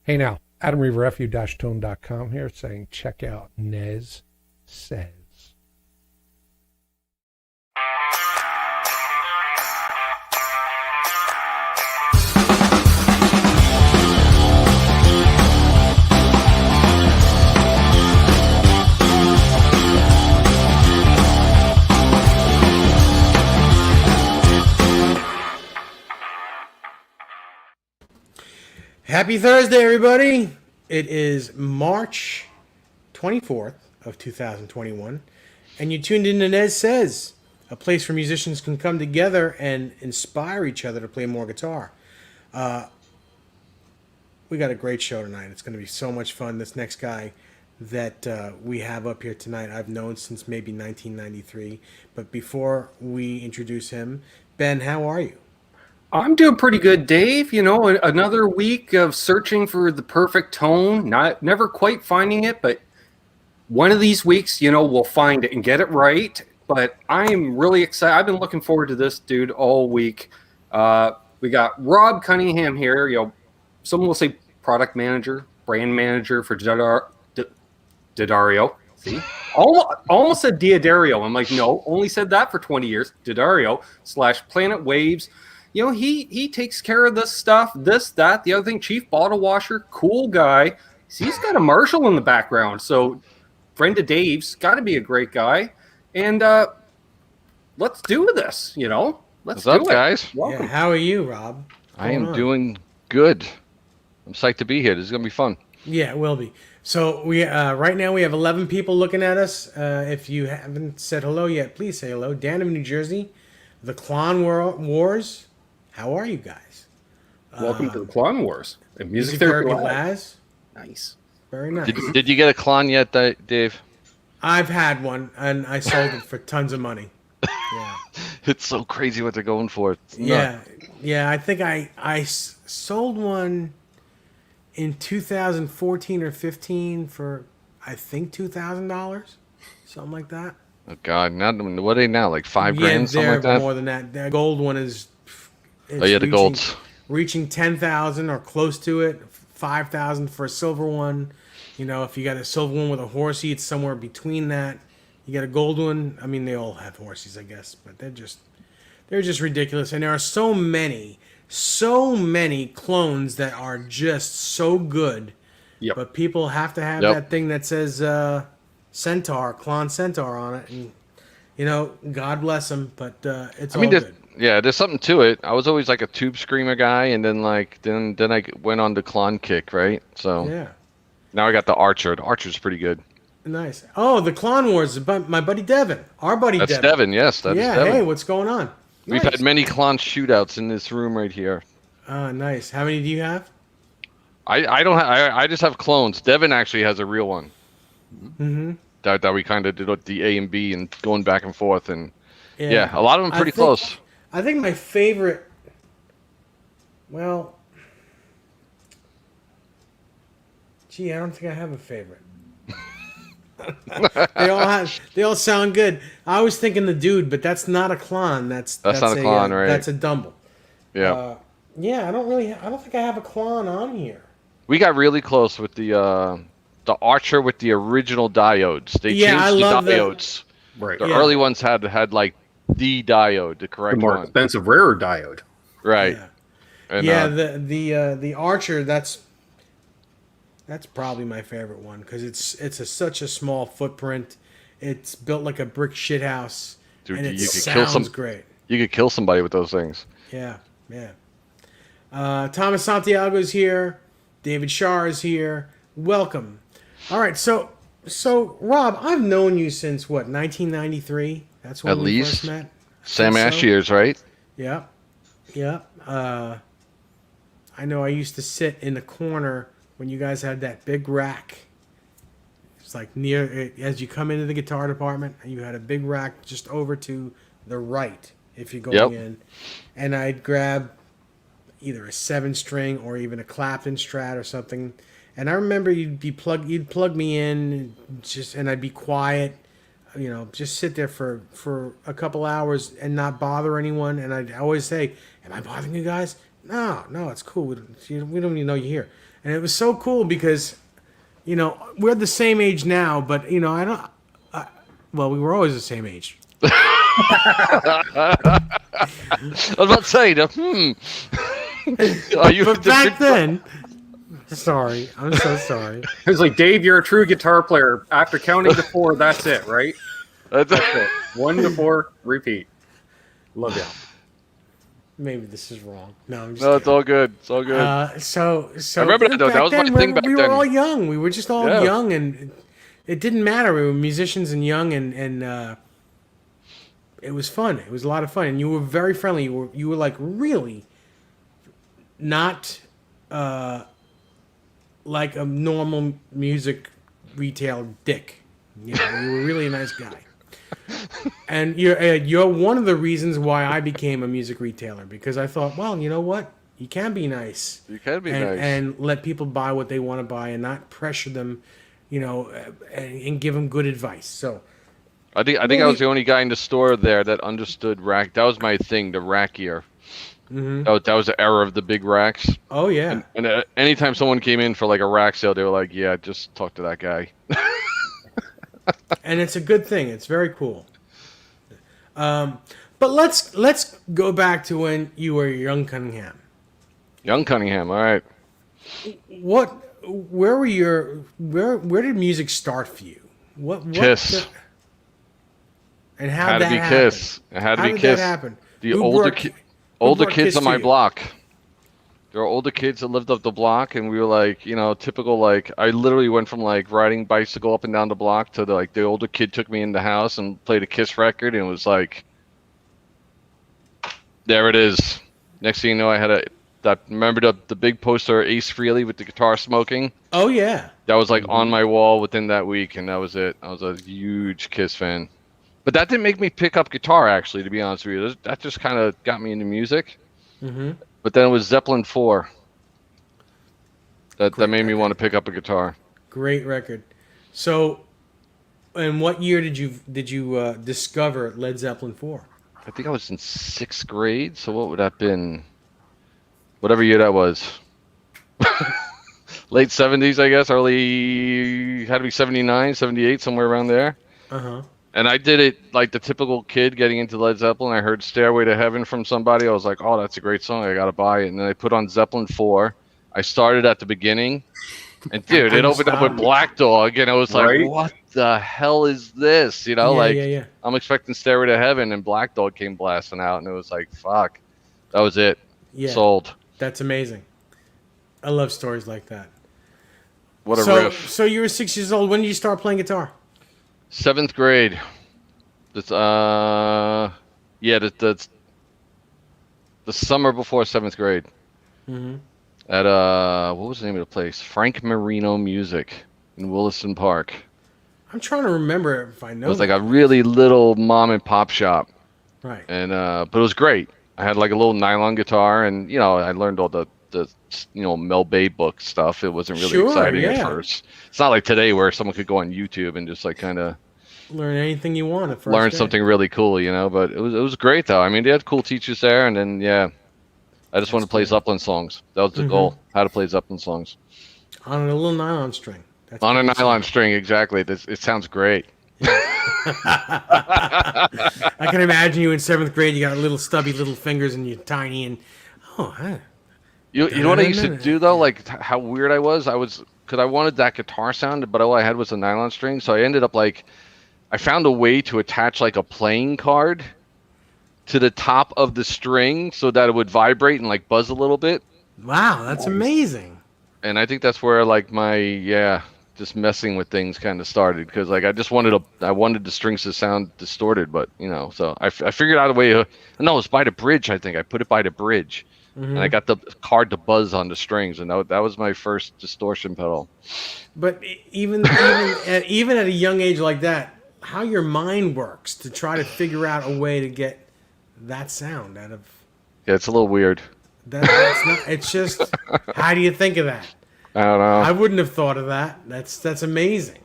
Hey now, Adam Reaver, fu-tone.com here saying check out NEZ SEZ. Happy Thursday, everybody. It is March 24th of 2021, and you tuned in to NEZ SEZ, a place where musicians can come together and inspire each other to play more guitar. We got a great show tonight. It's going to be so much fun. This next guy that we have up here tonight, I've known since maybe 1993. But before we introduce him, Ben, how are you? I'm doing pretty good, Dave. You know, another week of searching for the perfect tone, never quite finding it, but one of these weeks, you know, we'll find it and get it right. But I'm really excited. I've been looking forward to this dude all week. We got Rob Cunningham here. You know, someone will say product manager, brand manager for Didario. See? Almost said Diadario. I'm like, no, only said that for 20 years. Didario / Planet Waves. You know, he takes care of this stuff, this, that, the other thing. Chief bottle washer, cool guy. He's got a Marshall in the background, so friend of Dave's, got to be a great guy. And let's do this, you know. What's up, guys? Welcome. Yeah, how are you, Rob? I am doing good. I'm psyched to be here. This is going to be fun. Yeah, it will be. So we right now we have 11 people looking at us. If you haven't said hello yet, please say hello. Dan of New Jersey, the Clon Wars. How are you guys? Welcome to the Clon Wars. Music Therapy Laz. Nice. Very nice. Did you get a Clon yet, Dave? I've had one, and I sold it for tons of money. Yeah. It's so crazy what they're going for. Yeah. I think I sold one in 2014 or 15 for, I think, $2,000, something like that. Oh God! What are they now? Like $5,000, something like that. More than that. The gold one is. The golds reaching 10,000 or close to it. 5,000 for a silver one. You know, if you got a silver one with a horsey, it's somewhere between that. You got a gold one. I mean, they all have horses, I guess, but they're just ridiculous. And there are so many clones that are just so good. Yep. But people have to have that thing that says Centaur, Clon Centaur on it, and you know, God bless them, but it's all good. Yeah, there's something to it. I was always like a Tube Screamer guy, and then then I went on the Clon kick, right? So yeah. Now I got the Archer. The Archer's pretty good. Nice. Oh, the Clon Wars, my buddy Devin. Our buddy Devin. That's Devin, yes. That's Devin. Hey, what's going on? We've had many Clon shootouts in this room right here. Nice. How many do you have? I don't have. I just have clones. Devin actually has a real one. Mm-hmm. That we kind of did with the A and B and going back and forth, and yeah a lot of them pretty close. I think my favorite, well, gee, I don't think I have a favorite. They all sound good. I was thinking the Dude, but that's not a Clon. That's not a Clon, right? That's a Dumble. Yeah. Yeah, I don't think I have a Clon on here. We got really close with the Archer with the original diodes. They changed the diodes. Right. The early ones had like the diode, the correct the more one. expensive, rarer diode. Right. Yeah. And, the Archer, that's probably my favorite one because it's such a small footprint. It's built like a brick shithouse, Dude, and it you sounds great. You could kill somebody with those things. Yeah. Thomas Santiago's here. David Shar is here. Welcome. All right, so Rob, I've known you since what, 1993? That's when we first met. Sam Ash years, right? Yeah. I know I used to sit in the corner when you guys had that big rack. It's like near as you come into the guitar department, and you had a big rack just over to the right if you're going in, and I'd grab either a 7-string or even a Clapton Strat or something. And I remember you'd plug me in, and I'd be quiet, you know, just sit there for a couple hours and not bother anyone. And I'd always say, "Am I bothering you guys?" No, it's cool. We don't even know you're here. And it was so cool because, you know, we're the same age now, but, you know, well, we were always the same age. I was about to say, Are you But back then, sorry, I'm so sorry. It was like, Dave, you're a true guitar player. After counting to 4, that's it, right? That's it. 1 to 4, repeat. Love you. Maybe this is wrong. No, I'm just No, kidding. it's all good. It's all good. So I remember that, though. That back was my then, thing back we were then. all young. We were just all Yeah. young, and it didn't matter. We were musicians and young, and it was fun. It was a lot of fun, and you were very friendly. You were like really not like a normal music retail dick. You know, you were really a nice guy. And you're one of the reasons why I became a music retailer, because I thought, well, you know what? You can be nice. You can be and, nice. and let people buy what they want to buy and not pressure them, you know, and give them good advice. So I think I was the only guy in the store there that understood rack. That was my thing, the rack gear. Mhm. That was the era of the big racks. Oh yeah. And anytime someone came in for like a rack sale, they were like, "Yeah, just talk to that guy." And it's a good thing. It's very cool. But let's go back to when you were young Cunningham. Young Cunningham, all right. Where did music start for you? What Kiss. And how Had that to be happen? Kiss. It had to How be did Kiss. that happen? The Who older brought- older brought kids Kiss on to my you? block. There were older kids that lived up the block, and we were like, you know, typical, like, I literally went from like riding bicycle up and down the block to the older kid took me in the house and played a Kiss record, and it was like, there it is. Next thing you know, I had remember the big poster of Ace Frehley with the guitar smoking? Oh yeah. That was like on my wall within that week, and that was it. I was a huge Kiss fan. But that didn't make me pick up guitar, actually, to be honest with you. That just kind of got me into music. Mm-hmm. But then it was Zeppelin 4 that made me want to pick up a guitar. Great record. So, in what year did you discover Led Zeppelin 4? I think I was in 6th grade, so what would that have been? Whatever year that was. Late 70s, I guess. Early, had to be 79, 78, somewhere around there. Uh-huh. And I did it like the typical kid getting into Led Zeppelin. I heard Stairway to Heaven from somebody. I was like, oh, that's a great song. I got to buy it. And then I put on Zeppelin 4. I started at the beginning. And, dude, it opened up with Black Dog. And I was like, Right? what the hell is this? You know, Yeah. I'm expecting Stairway to Heaven. And Black Dog came blasting out. And it was like, fuck. That was it. Yeah. Sold. That's amazing. I love stories like that. What a riff. So you were 6 years old. When did you start playing guitar? 7th grade. That's the summer before 7th grade. Mm-hmm. At what was the name of the place? Frank Marino Music in Williston Park. I'm trying to remember if I know. It was like a really little mom and pop shop, right. and but it was great. I had like a little nylon guitar, and you know I learned all the Mel Bay book stuff. It wasn't really exciting at first. It's not like today where someone could go on YouTube and just like kind of learn anything you want at first. learn something really cool, you know. But it was great though. I mean, they had cool teachers there, and then I just wanted to play Zeppelin songs. That was the goal. How to play Zeppelin songs on a little nylon string. That's on a nylon string, exactly. It sounds great. I can imagine you in 7th grade. You got little stubby little fingers and you're tiny and You know what I used to do though, like how weird I was because I wanted that guitar sound, but all I had was a nylon string. So I ended up I found a way to attach like a playing card to the top of the string so that it would vibrate and like buzz a little bit. Wow, that's amazing. And I think that's where like my just messing with things kind of started, because like I wanted the strings to sound distorted, but you know, so I figured out a way. No, it was by the bridge. I think I put it by the bridge, and I got the card to buzz on the strings, and that was my first distortion pedal. But even at a young age like that, how your mind works to try to figure out a way to get that sound out of. Yeah, it's a little weird. That's not. It's just, how do you think of that? I don't know. I wouldn't have thought of that. That's amazing.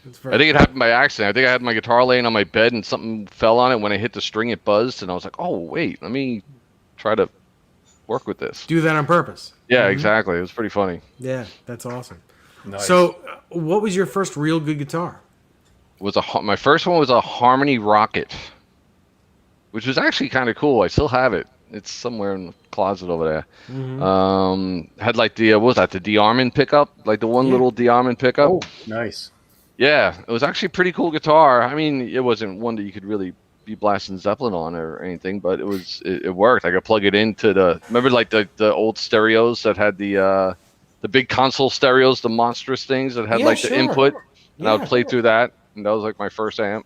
I think it happened by accident. I think I had my guitar laying on my bed and something fell on it. When I hit the string, it buzzed, and I was like, "Oh wait, let me try to work with this." Do that on purpose. Yeah, exactly. It was pretty funny. Yeah, that's awesome. Nice. So, what was your first real good guitar? My first one was a Harmony Rocket, which was actually kind of cool. I still have it. It's somewhere in the closet over there. Had like the what was that? The DeArmond pickup, like the one little DeArmond pickup. Oh, nice. Yeah, it was actually a pretty cool guitar. I mean, it wasn't one that you could really be blasting Zeppelin on or anything, but it worked. I could plug it into remember like the old stereos that had the big console stereos, the monstrous things that had Yeah, like sure. the input, and I would Yeah. play through that, and that was like my first amp.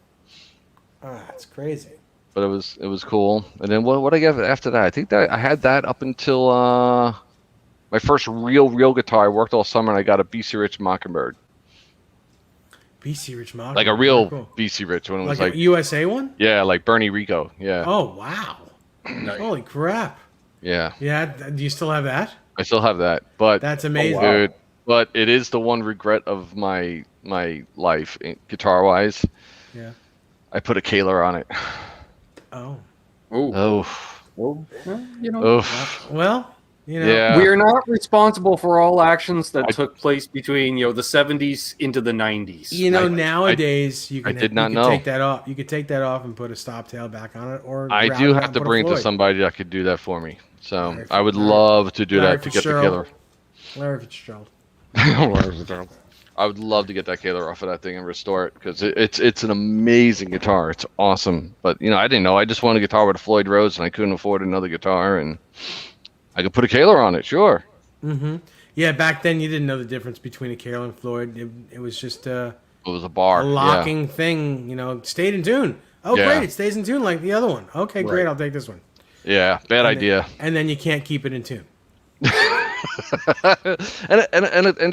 Ah, that's crazy. But it was cool. And then what I got after that? I think that I had that up until my first real guitar. I worked all summer, and I got a BC Rich Mockingbird, BC Rich Mockingbird. like a Very real cool. BC Rich when it was Like like a USA one? yeah, like Bernie Rico. Yeah, Oh, wow. Holy crap. yeah. Yeah, do you still have that? I still have that, but That's amazing. dude, but it is the one regret of my life, guitar wise. Yeah. I put a Kaler on it. Oh. Oh, Oh, well, you know, oh, Well, you know. yeah. we are not responsible for all actions that took place between the 70s into the 90s. You know, nowadays you can. I did not you know. can take that off. You could take that off and put a stop tail back on it, or I wrap do it up have and to put a bring it to Floyd. somebody that could do that for me. So Larry I would Larry- love to do Larry that to get the Fitzgerald. Kaler. Larry Fitzgerald. I would love to get that Kaler off of that thing and restore it because it's an amazing guitar. It's awesome. But I didn't know. I just wanted a guitar with a Floyd Rose, and I couldn't afford another guitar, and I could put a Kaler on it. Sure. Mm-hmm. Yeah, back then you didn't know the difference between a Kaler and Floyd. It was just It was a bar. a locking thing. It stayed in tune. Oh, Yeah. great! It stays in tune like the other one. Okay, great. I'll take this one. Yeah. Bad idea. And then you can't keep it in tune. and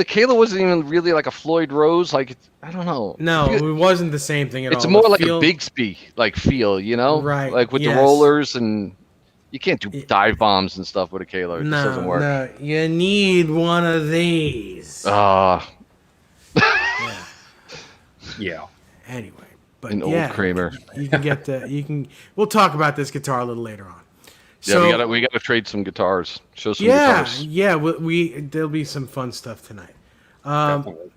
the Kaler wasn't even really like a Floyd Rose. Like I don't know. No, it wasn't the same thing at all. It's more The like feel- a Bigsby like feel, Right, Like with yes. the rollers, and you can't do dive bombs and stuff with a Kaler. It just No, doesn't work. no, you need one of these. Yeah. Anyway, but An old yeah, Kramer. You can get the. You can. We'll talk about this guitar a little later on. Yeah, we gotta trade some guitars. Show some Yeah, guitars. yeah. There'll be some fun stuff tonight. Definitely.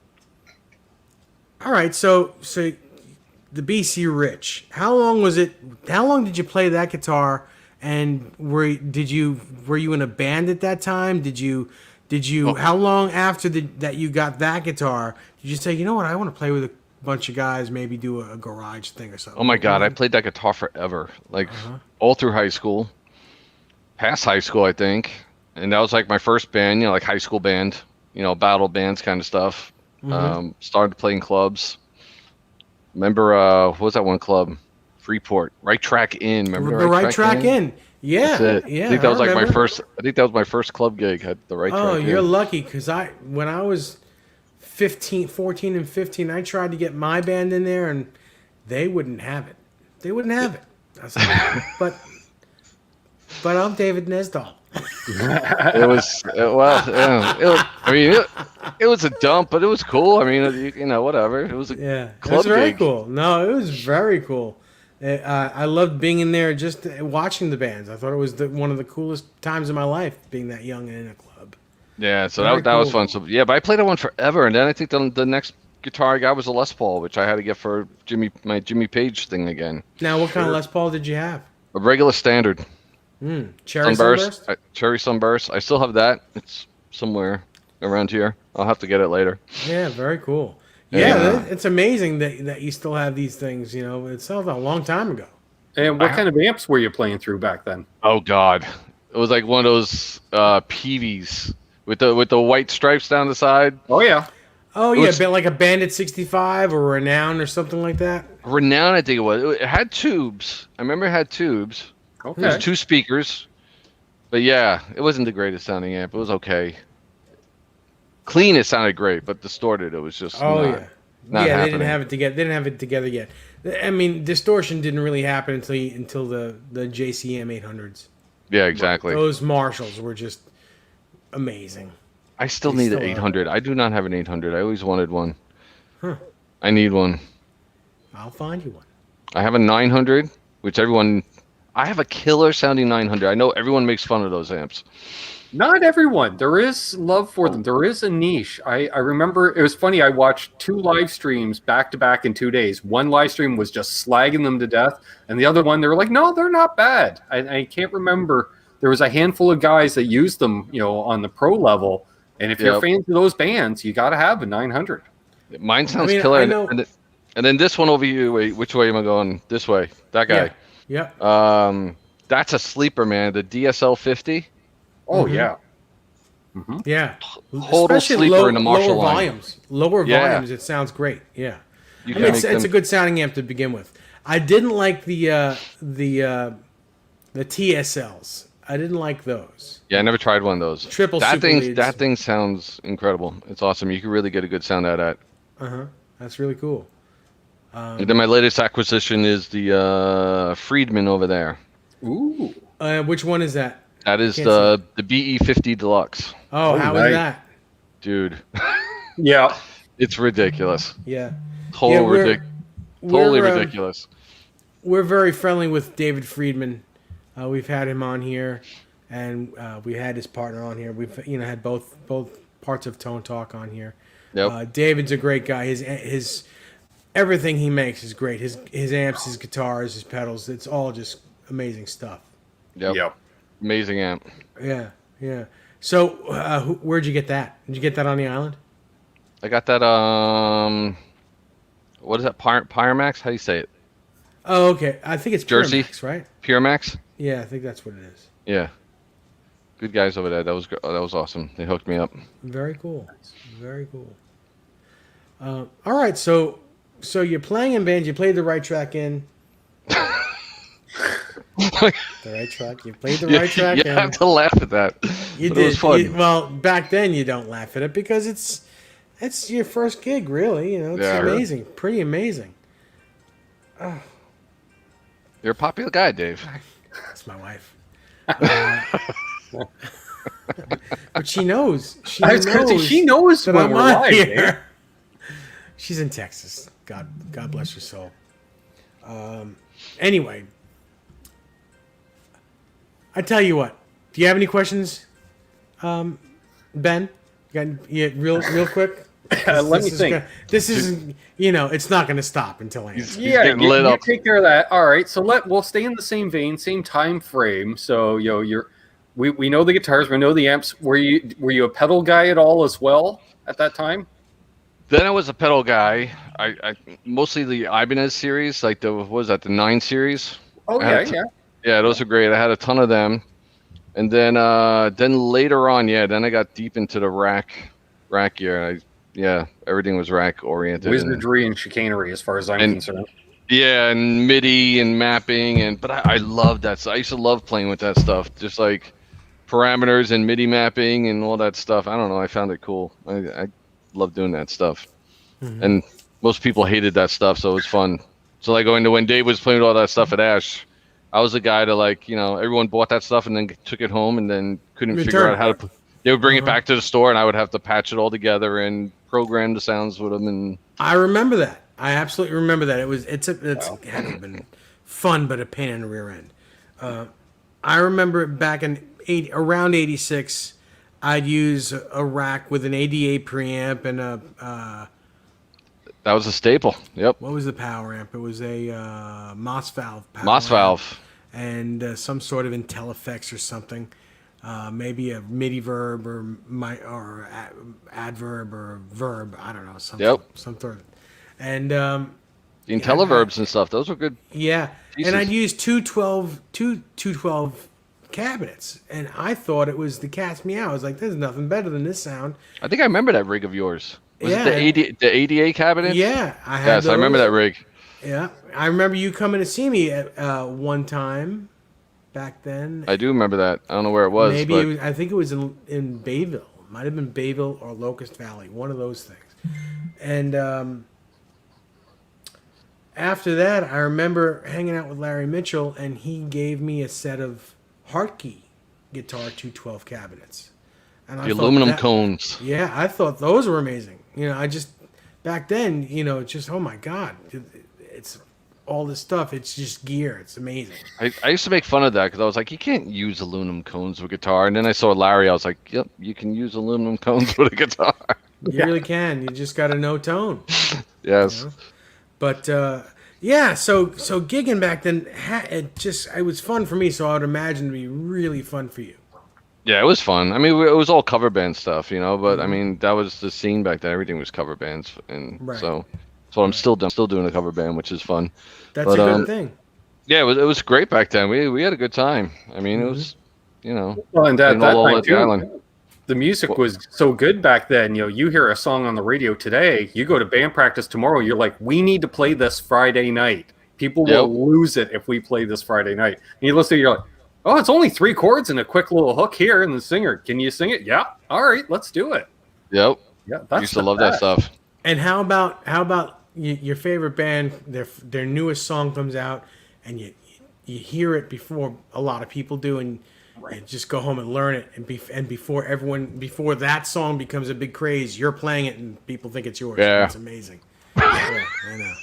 All right, so the BC Rich. How long was it? How long did you play that guitar? And were you in a band at that time? Did you? How long after that you got that guitar? Did you say, you know what, I want to play with a bunch of guys, maybe do a garage thing or something? Oh my god, I played that guitar forever. Like all through high school. Past high school, I think. And that was like my first band, like high school band, battle bands kind of stuff. Started playing clubs. Remember what was that one club? Freeport. Right Track In. Remember the right track in. Yeah, That's it. yeah. I think that was like remember. my first club gig at the Right Track Oh, In. you're lucky, because when I was 14 and 15, I tried to get my band in there, and they wouldn't have it. They wouldn't have it. I was like, but I'm David Nesdahl. It was it was a dump, but it was cool. I mean, whatever. It was a Yeah, it club was very gig. cool. No, it was very cool. I loved being in there, just watching the bands. I thought it was one of the coolest times of my life, being that young and in a club. Yeah, so Very that was cool. fun. So yeah, but I played that one forever, and then I think the next guitar I got was a Les Paul, which I had to get for my Jimmy Page thing again. Now, what kind of Les Paul did you have? A regular standard. Cherry Sunburst? Cherry Sunburst. I still have that. It's somewhere around here. I'll have to get it later. Yeah, very cool. Yeah. Yeah, it's amazing that you still have these things. It sounds like a long time ago. And what kind of amps were you playing through back then? Oh God, it was like one of those PVs with the white stripes down the side. Oh, yeah. Oh, It yeah, was- like a Bandit 65 or Renown or something like that. Renown, I think it was. It had tubes. I remember it had tubes. Okay. There's 2 speakers. But yeah, it wasn't the greatest sounding amp. It was okay. Clean, it sounded great, but distorted, it was just Oh, not, yeah. not Yeah, they happening. didn't have it together. They didn't have it together yet. I mean, distortion didn't really happen until the JCM 800s. Yeah, exactly. Those Marshalls were just amazing. I still They need still an are. 800. I do not have an 800. I always wanted one. Huh. I need one. I'll find you one. I have a 900, which I have a killer sounding 900. I know everyone makes fun of those amps. Not everyone. There is love for them. There is a niche. I remember it was funny. I watched 2 live streams back to back in 2 days. One live stream was just slagging them to death, and the other one they were like, "No, they're not bad." I can't remember. There was a handful of guys that used them, on the pro level. And if you're fans of those bands, you got to have a 900. Mine sounds killer. And then this one over here. Wait, which way am I going? This way. That guy. Yeah. That's a sleeper, man. The DSL 50. Oh yeah. Yeah. Total Especially sleeper in the Marshall lower line. volumes. Lower Yeah. volumes, it sounds great. Yeah. You I mean, can it's make a them- good sounding amp to begin with. I didn't like the TSLs. I didn't like those. Yeah, I never tried one of those. Triple that super thing. leads. That thing sounds incredible. It's awesome. You can really get a good sound out of that. That's really cool. And then my latest acquisition is the Friedman over there. Ooh. Which one is that? That is Can't the BE50 Deluxe. Oh, how is nice. that? Dude, Yeah. it's ridiculous. Yeah. Totally we're- ridiculous. We're very friendly with David Friedman. We've had him on here, and we had his partner on here. We've had both parts of Tone Talk on here. Yep. David's a great guy. His everything he makes is great. His amps, his guitars, his pedals. It's all just amazing stuff. Yep. Amazing amp. Yeah. So where'd you get that? Did you get that on the island? I got that. What is that? Pyramax? How do you say it? Oh, okay. I think it's Jersey? Pyramax, right? Pyramax? Yeah, I think that's what it is. Yeah. Good guys over there. That was awesome. They hooked me up. Very cool. Very cool. All right, so you're playing in bands. You played the right track in. The right track. You played the right track You in. have to laugh at that. You But did. It was fun. Well, back then you don't laugh at it because it's your first gig, really. It's Yeah. amazing, pretty amazing. You're a popular guy, Dave. That's my wife. But she knows. She I was going to say, she knows that when I'm we're on live, here. Dave. She's in Texas. God bless her soul. Anyway, I tell you what. Do you have any questions, Ben? Real quick. Let me think. This is it's not going to stop until I answer. Yeah, getting you, lit you up. take care of that. All right, so we'll stay in the same vein, same time frame. So we know the guitars, we know the amps. Were you a pedal guy at all as well at that time? Then I was a pedal guy. I mostly the Ibanez series, like the 9 series. Oh I had yeah. Yeah, those are great. I had a ton of them. And then later on, then I got deep into the rack gear. Everything was rack oriented. Wizardry and chicanery, as far as I'm concerned. Yeah, and MIDI and mapping, but I love that. So I used to love playing with that stuff, just like parameters and MIDI mapping and all that stuff. I don't know. I found it cool. I love doing that stuff. Mm-hmm. And most people hated that stuff, so it was fun. So like when Dave was playing with all that stuff at Ash, I was the guy to everyone bought that stuff and then took it home and then couldn't figure out how to. They would bring it back to the store and I would have to patch it all together and program the sounds with them. And I remember that. I absolutely remember that. It had to have been fun, but a pain in the rear end. I remember back in around '86, I'd use a rack with an ADA preamp and that was a staple. Yep. what was the power amp? It was a Moss valve. Power Moss amp valve. and some sort of IntelliFX or something. Maybe a MIDI verb or adverb or verb. I don't know. Some sort of. And The IntelliVerbs and stuff. Those were good. yeah, Jesus. and I'd use two 212 cabinets, and I thought it was the cat's meow. I was like, "There's nothing better than this sound." I think I remember that rig of yours. Was Yeah. it the ADA cabinet? Yeah, I had. Yes, I remember those. that rig. Yeah, I remember you coming to see me at one time back then. I do remember that. I don't know where it was. Maybe but it was, I think it was in Bayville. Might have been Bayville or Locust Valley, one of those things. And after that, I remember hanging out with Larry Mitchell, and he gave me a set of Hartke guitar 212 cabinets. And the aluminum cones. Yeah, I thought those were amazing. I just back then, just oh my god, it's all this stuff. It's just gear. It's amazing. I used to make fun of that because I was like, you can't use aluminum cones with guitar. And then I saw Larry. I was like, yep, you can use aluminum cones with a guitar. You really can. You just got to know tone. Yes. You know? But yeah, so gigging back then, it was fun for me. So I would imagine it'd be really fun for you. Yeah, it was fun. I mean, it was all cover band stuff, you know. But I mean, that was the scene back then. Everything was cover bands, and so I'm still doing a cover band, which is fun. That's a good thing. Yeah, it was great back then. We had a good time. I mean, it was, you know, well, and at that time the island. The music was so good back then. You know, you hear a song on the radio today, you go to band practice tomorrow, you're like, we need to play this Friday night. People will lose it if we play this Friday night. And you listen, you're like, oh, it's only 3 chords and a quick little hook here, and the singer, can you sing it? Yeah. All right, let's do it. Yep. Yeah, that's used to love that stuff. And how about your favorite band? Their newest song comes out, and you hear it before a lot of people do, and just go home and learn it. And before that song becomes a big craze, you're playing it, and people think it's yours. Yeah, it's amazing. Yeah, I know.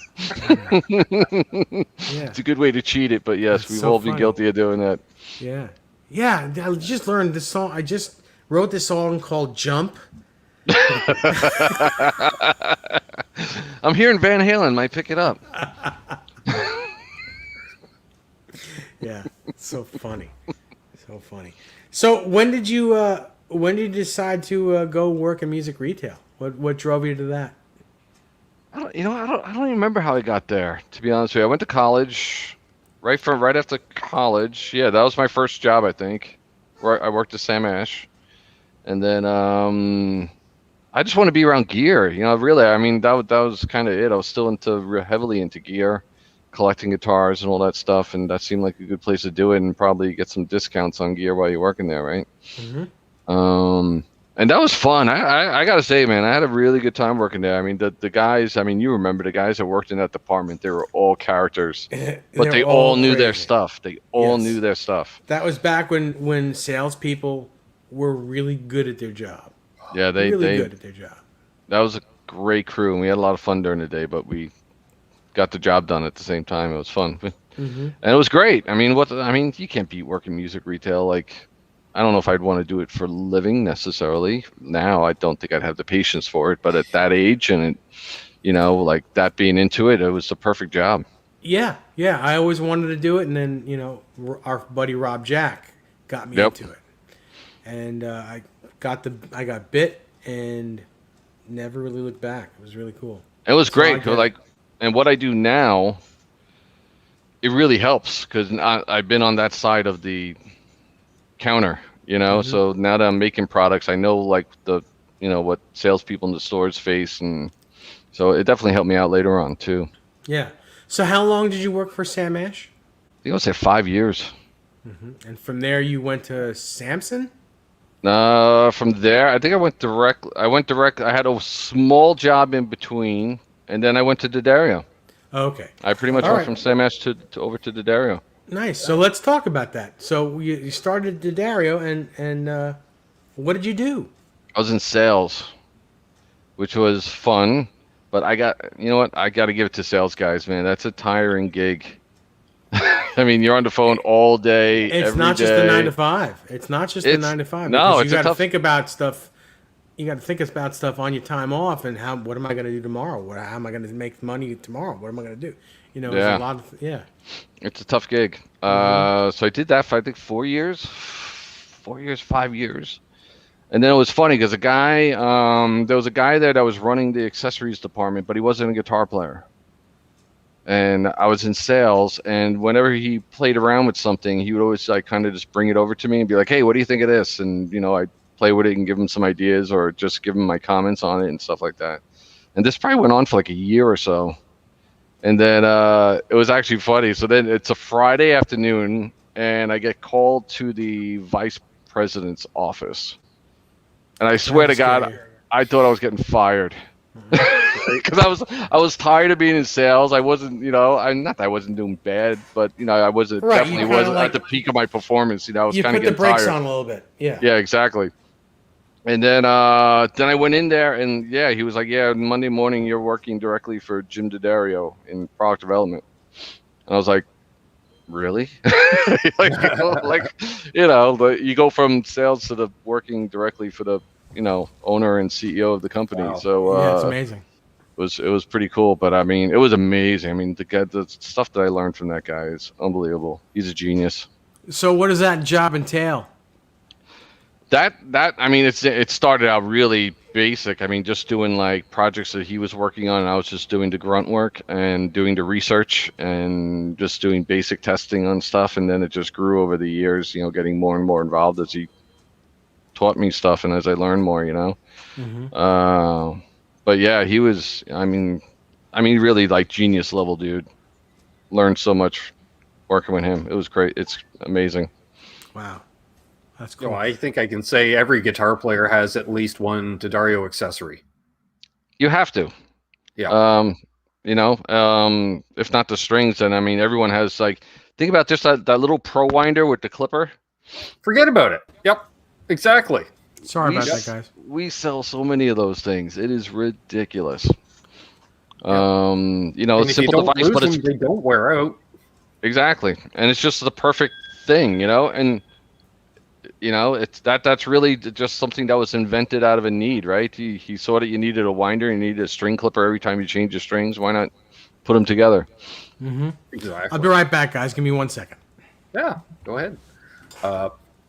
Yeah, it's a good way to cheat it, but yes, we've all been guilty of doing that. Yeah. I just learned this song. I just wrote this song called "Jump." I'm hearing Van Halen. Might pick it up. Yeah, it's so funny, so funny. So when did you decide to go work in music retail? What drove you to that? I don't even remember how I got there. To be honest with you, I went to college. Right after college, yeah, that was my first job, I think. Where I worked at Sam Ash, and then I just want to be around gear. You know, really, I mean, that was kind of it. I was still heavily into gear, collecting guitars and all that stuff, and that seemed like a good place to do it, and probably get some discounts on gear while you're working there, right? Mm-hmm. And that was fun. I gotta say, man, I had a really good time working there. I mean, the guys. I mean, you remember the guys that worked in that department? They were all characters, but they all knew their stuff. They all knew their stuff. That was back when salespeople were really good at their job. Yeah, they good at their job. That was a great crew, and we had a lot of fun during the day. But we got the job done at the same time. It was fun, and it was great. I mean, you can't beat working music retail. Like, I don't know if I'd want to do it for a living necessarily. Now, I don't think I'd have the patience for it. But at that age, and like that being into it, it was the perfect job. Yeah. I always wanted to do it, and then our buddy Rob Jack got me into it, and I got bit and never really looked back. It was really cool. It was great. And what I do now, it really helps because I've been on that side of the counter, so now that I'm making products, I know like what salespeople in the stores face, and so it definitely helped me out later on too. Yeah. So how long did you work for Sam Ash? I think I would say 5 years. And from there you went to Samson? From there, I think I went direct. I had a small job in between, and then I went to D'Addario. Okay. I pretty much went from Sam Ash to over to D'Addario. Nice. So let's talk about that. So you started D'Addario, and what did you do? I was in sales, which was fun, but I got to give it to sales guys, man. That's a tiring gig. I mean, you're on the phone all day. It's not just the 9 to 5. It's not just the 9 to 5. No, you got to think about stuff. You got to think about stuff on your time off, and what am I going to do tomorrow? How am I going to make money tomorrow? What am I going to do? There's a lot of It's a tough gig. So I did that for I think 5 years, and then it was funny because there was a guy there that was running the accessories department, but he wasn't a guitar player. And I was in sales, and whenever he played around with something, he would always like kind of just bring it over to me and be like, "Hey, what do you think of this?" And I'd play with it and give him some ideas, or just give him my comments on it and stuff like that. And this probably went on for like a year or so. And then it was actually funny. So then it's a Friday afternoon, and I get called to the vice president's office. And I swear to God, I thought I was getting fired. Because I was tired of being in sales. I wasn't, not that I wasn't doing bad, but I wasn't definitely wasn't at the peak of my performance. I was kind of getting tired. You put the brakes on a little bit. Yeah. Yeah, exactly. And then I went in there, and he was like, "Yeah, Monday morning you're working directly for Jim D'Addario in product development." And I was like, really? You go from sales to the working directly for the owner and CEO of the company. Wow. So Yeah, it's amazing. it was pretty cool. But I mean, it was amazing. I mean, the stuff that I learned from that guy is unbelievable. He's a genius. So what does that job entail? That I mean, it started out really basic. I mean, just doing like projects that he was working on, and I was just doing the grunt work and doing the research and just doing basic testing on stuff. And then it just grew over the years, getting more and more involved as he taught me stuff and as I learned more, But yeah, he was, I mean, really like genius level dude. Learned so much working with him. It was great. It's amazing. Wow. That's cool. I think I can say every guitar player has at least one D'Addario accessory. You have to. Yeah. If not the strings, then I mean, everyone has like, think about just that little pro winder with the clipper. Forget about it. Yep. Exactly. Sorry about that, guys. We sell so many of those things. It is ridiculous. And a simple device, but they don't wear out. Exactly. And it's just the perfect thing, and that's really just something that was invented out of a need, right? He saw that you needed a winder, you needed a string clipper every time you change your strings. Why not put them together? Mm-hmm. Exactly. I'll be right back, guys. Give me 1 second. Yeah, go ahead.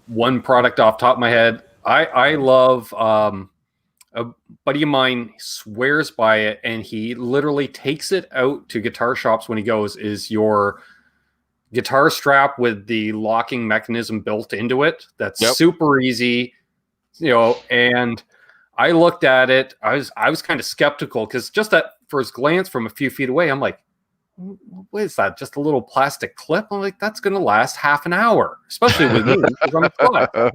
One product off the top of my head. I love a buddy of mine swears by it, and he literally takes it out to guitar shops when he goes, is your guitar strap with the locking mechanism built into it. That's super easy, and I looked at it. I was kind of skeptical because just at first glance from a few feet away, I'm like, what is that? Just a little plastic clip? I'm like, that's going to last half an hour, especially with me because I'm a slut.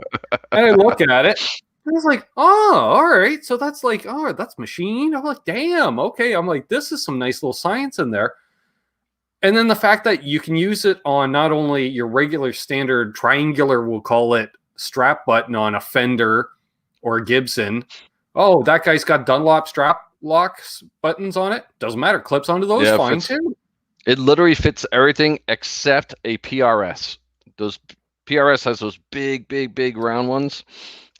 And I look at it, and I was like, oh, all right. So that's like, oh, that's machined. I'm like, damn, okay. I'm like, this is some nice little science in there. And then the fact that you can use it on not only your regular standard triangular, we'll call it, strap button on a Fender or a Gibson. Oh, that guy's got Dunlop strap locks buttons on it. Doesn't matter. Clips onto those, fine too. It literally fits everything except a PRS. Those PRS has those big, big, big round ones.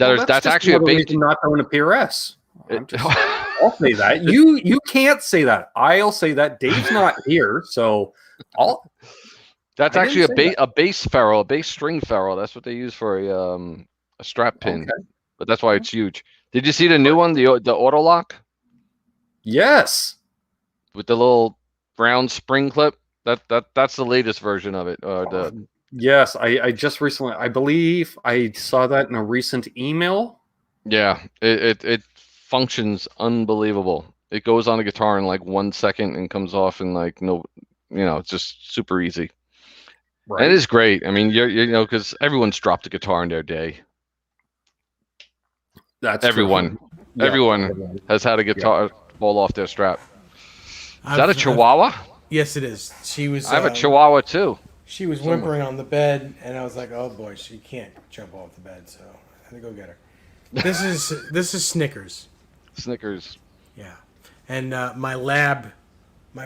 That's actually a big. Not throwing a PRS. I'll say that. You can't say that. I'll say that. Dave's not here, so That's actually a bass ferrule, a bass string ferrule. That's what they use for a strap pin. Okay. But that's why it's huge. Did you see the new one, the auto lock? Yes. With the little round spring clip. That's the latest version of it. Yes, I just recently, I believe I saw that in a recent email. Yeah, it functions unbelievable. It goes on a guitar in like 1 second and comes off in like it's just super easy. Right. And it is great. I mean, because everyone's dropped a guitar in their day. That's everyone. Yeah. Everyone has had a guitar fall off their strap. Is that a Chihuahua? Yes, it is. She was. I have a Chihuahua too. She was whimpering on the bed, and I was like, "Oh boy, she can't jump off the bed." So I had to go get her. This is Snickers. Snickers. Yeah, and my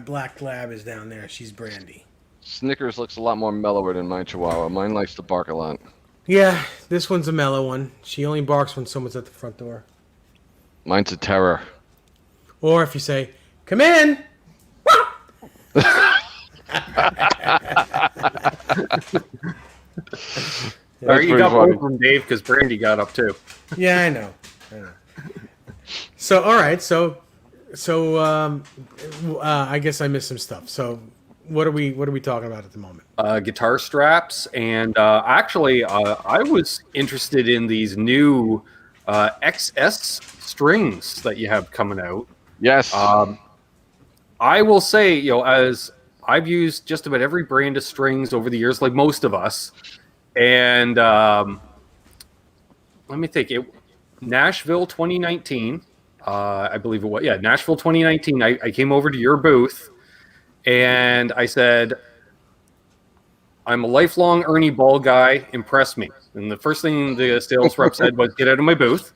black lab is down there. She's Brandy. Snickers looks a lot more mellower than my Chihuahua. Mine likes to bark a lot. Yeah, this one's a mellow one. She only barks when someone's at the front door. Mine's a terror. Or if you say, "Come in." You got one from Dave because Brandy got up too. Yeah, I know. So, all right. So, I guess I missed some stuff. So, what are we talking about at the moment? Guitar straps, and actually, I was interested in these new XS strings that you have coming out. Yes. I will say, as I've used just about every brand of strings over the years, like most of us, and let me think. Nashville 2019, I believe it was. Yeah, Nashville 2019. I came over to your booth, and I said, "I'm a lifelong Ernie Ball guy. Impress me." And the first thing the sales rep said was, "Get out of my booth."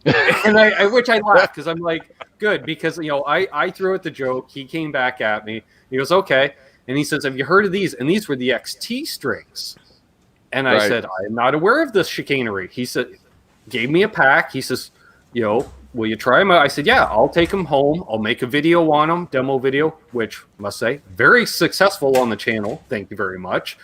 And which I laughed because I'm like, good, because I threw out the joke. He came back at me. He goes, okay. And he says, have you heard of these? And these were the XT strings. And I Right. said, I am not aware of this chicanery. He said, gave me a pack. He says, will you try them out? I said, yeah, I'll take them home. I'll make a video on them, demo video, which I must say, very successful on the channel. Thank you very much.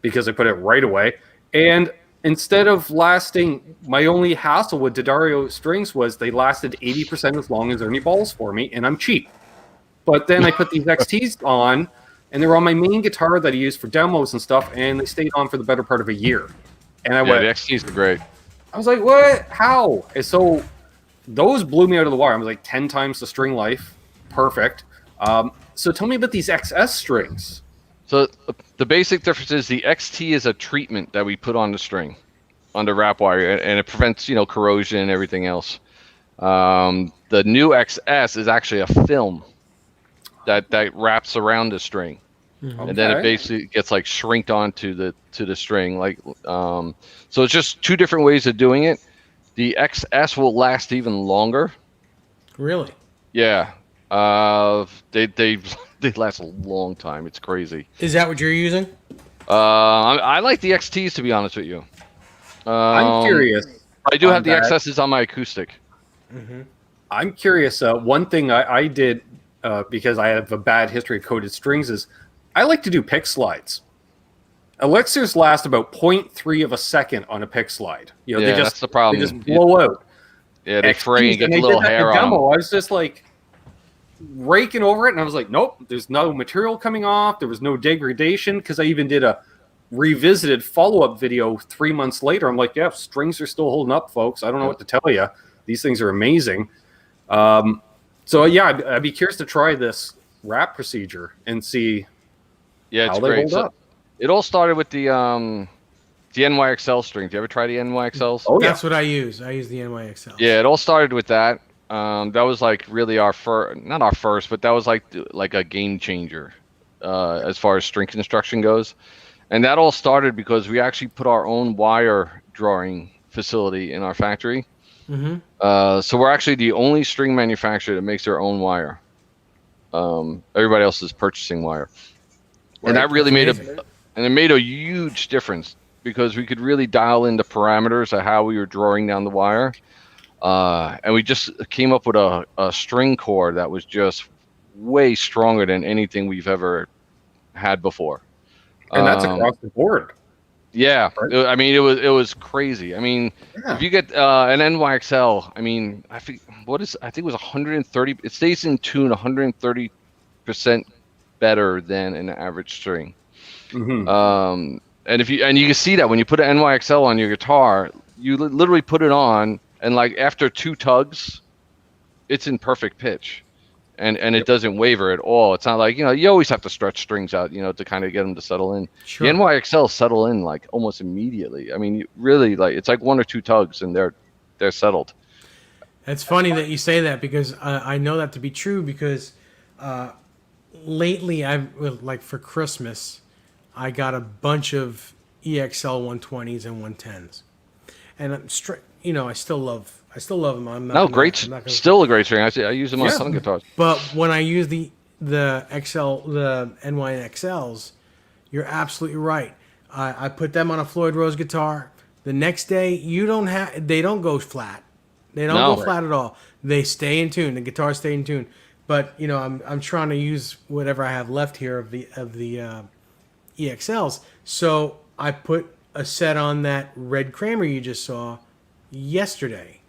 Because I put it right away. And instead of lasting, my only hassle with D'Addario strings was they lasted 80% as long as Ernie balls for me, and I'm cheap. But then I put these XTs on, and they were on my main guitar that I use for demos and stuff, and they stayed on for the better part of a year. And I went, the XTs are great. I was like, what? How? And so those blew me out of the water. I was like 10 times the string life. Perfect. So tell me about these XS strings. So the basic difference is the XT is a treatment that we put on the string, on the wrap wire, and it prevents corrosion and everything else. The new XS is actually a film that wraps around the string, and then it basically gets like shrinked onto the string. So it's just two different ways of doing it. The XS will last even longer. Really? Yeah. They last a long time. It's crazy. Is that what you're using? I like the XTs, to be honest with you. I'm curious. I do have the that. XSs on my acoustic. Mm-hmm. I'm curious. One thing I did, because I have a bad history of coated strings, is I like to do pick slides. Elixirs last about 0.3 of a second on a pick slide. That's the problem. They just blow out. Yeah, they fray and get a they little did that in hair the on them. demo. I was just like raking over it, and I was like, nope, there's no material coming off. There was no degradation, because I even did a revisited follow-up video 3 months later. I'm like, yeah, strings are still holding up, folks. I don't know what to tell you. These things are amazing. So yeah, I'd be curious to try this wrap procedure and see It's how they great. hold up. It all started with the NYXL strings. You ever try the NYXLs? Oh, yeah. That's what I use. I use the NYXL. Yeah, it all started with that. That was like really our first, not our first, but that was like a game changer as far as string construction goes. And that all started because we actually put our own wire drawing facility in our factory. Mm-hmm. So we're actually the only string manufacturer that makes their own wire. Everybody else is purchasing wire. And that really made a huge difference, because we could really dial in the parameters of how we were drawing down the wire. And we just came up with a string core that was just way stronger than anything we've ever had before. And that's across the board. Yeah, Right? I mean, it was crazy. I mean, if you get an NYXL, I mean, I think it was 130. It stays in tune 130% better than an average string. Mm-hmm. And you can see that when you put an NYXL on your guitar, you literally put it on, and like after 2 tugs, it's in perfect pitch, and it doesn't waver at all. It's not like you always have to stretch strings out to kind of get them to settle in. Sure. The NYXL settle in like almost immediately. I mean, really, like it's like 1 or 2 tugs and they're settled. It's funny that you say that, because I know that to be true, because lately like for Christmas, I got a bunch of EXL 120s and 110s, and I'm straight. I still love them. I'm not Still a great string. I use them on some guitars. But when I use the NYXLs, you're absolutely right. I put them on a Floyd Rose guitar. The next day, they don't go flat. They don't go flat at all. They stay in tune. The guitars stay in tune. But I'm trying to use whatever I have left here of the EXLs. So I put a set on that red Kramer you just saw yesterday,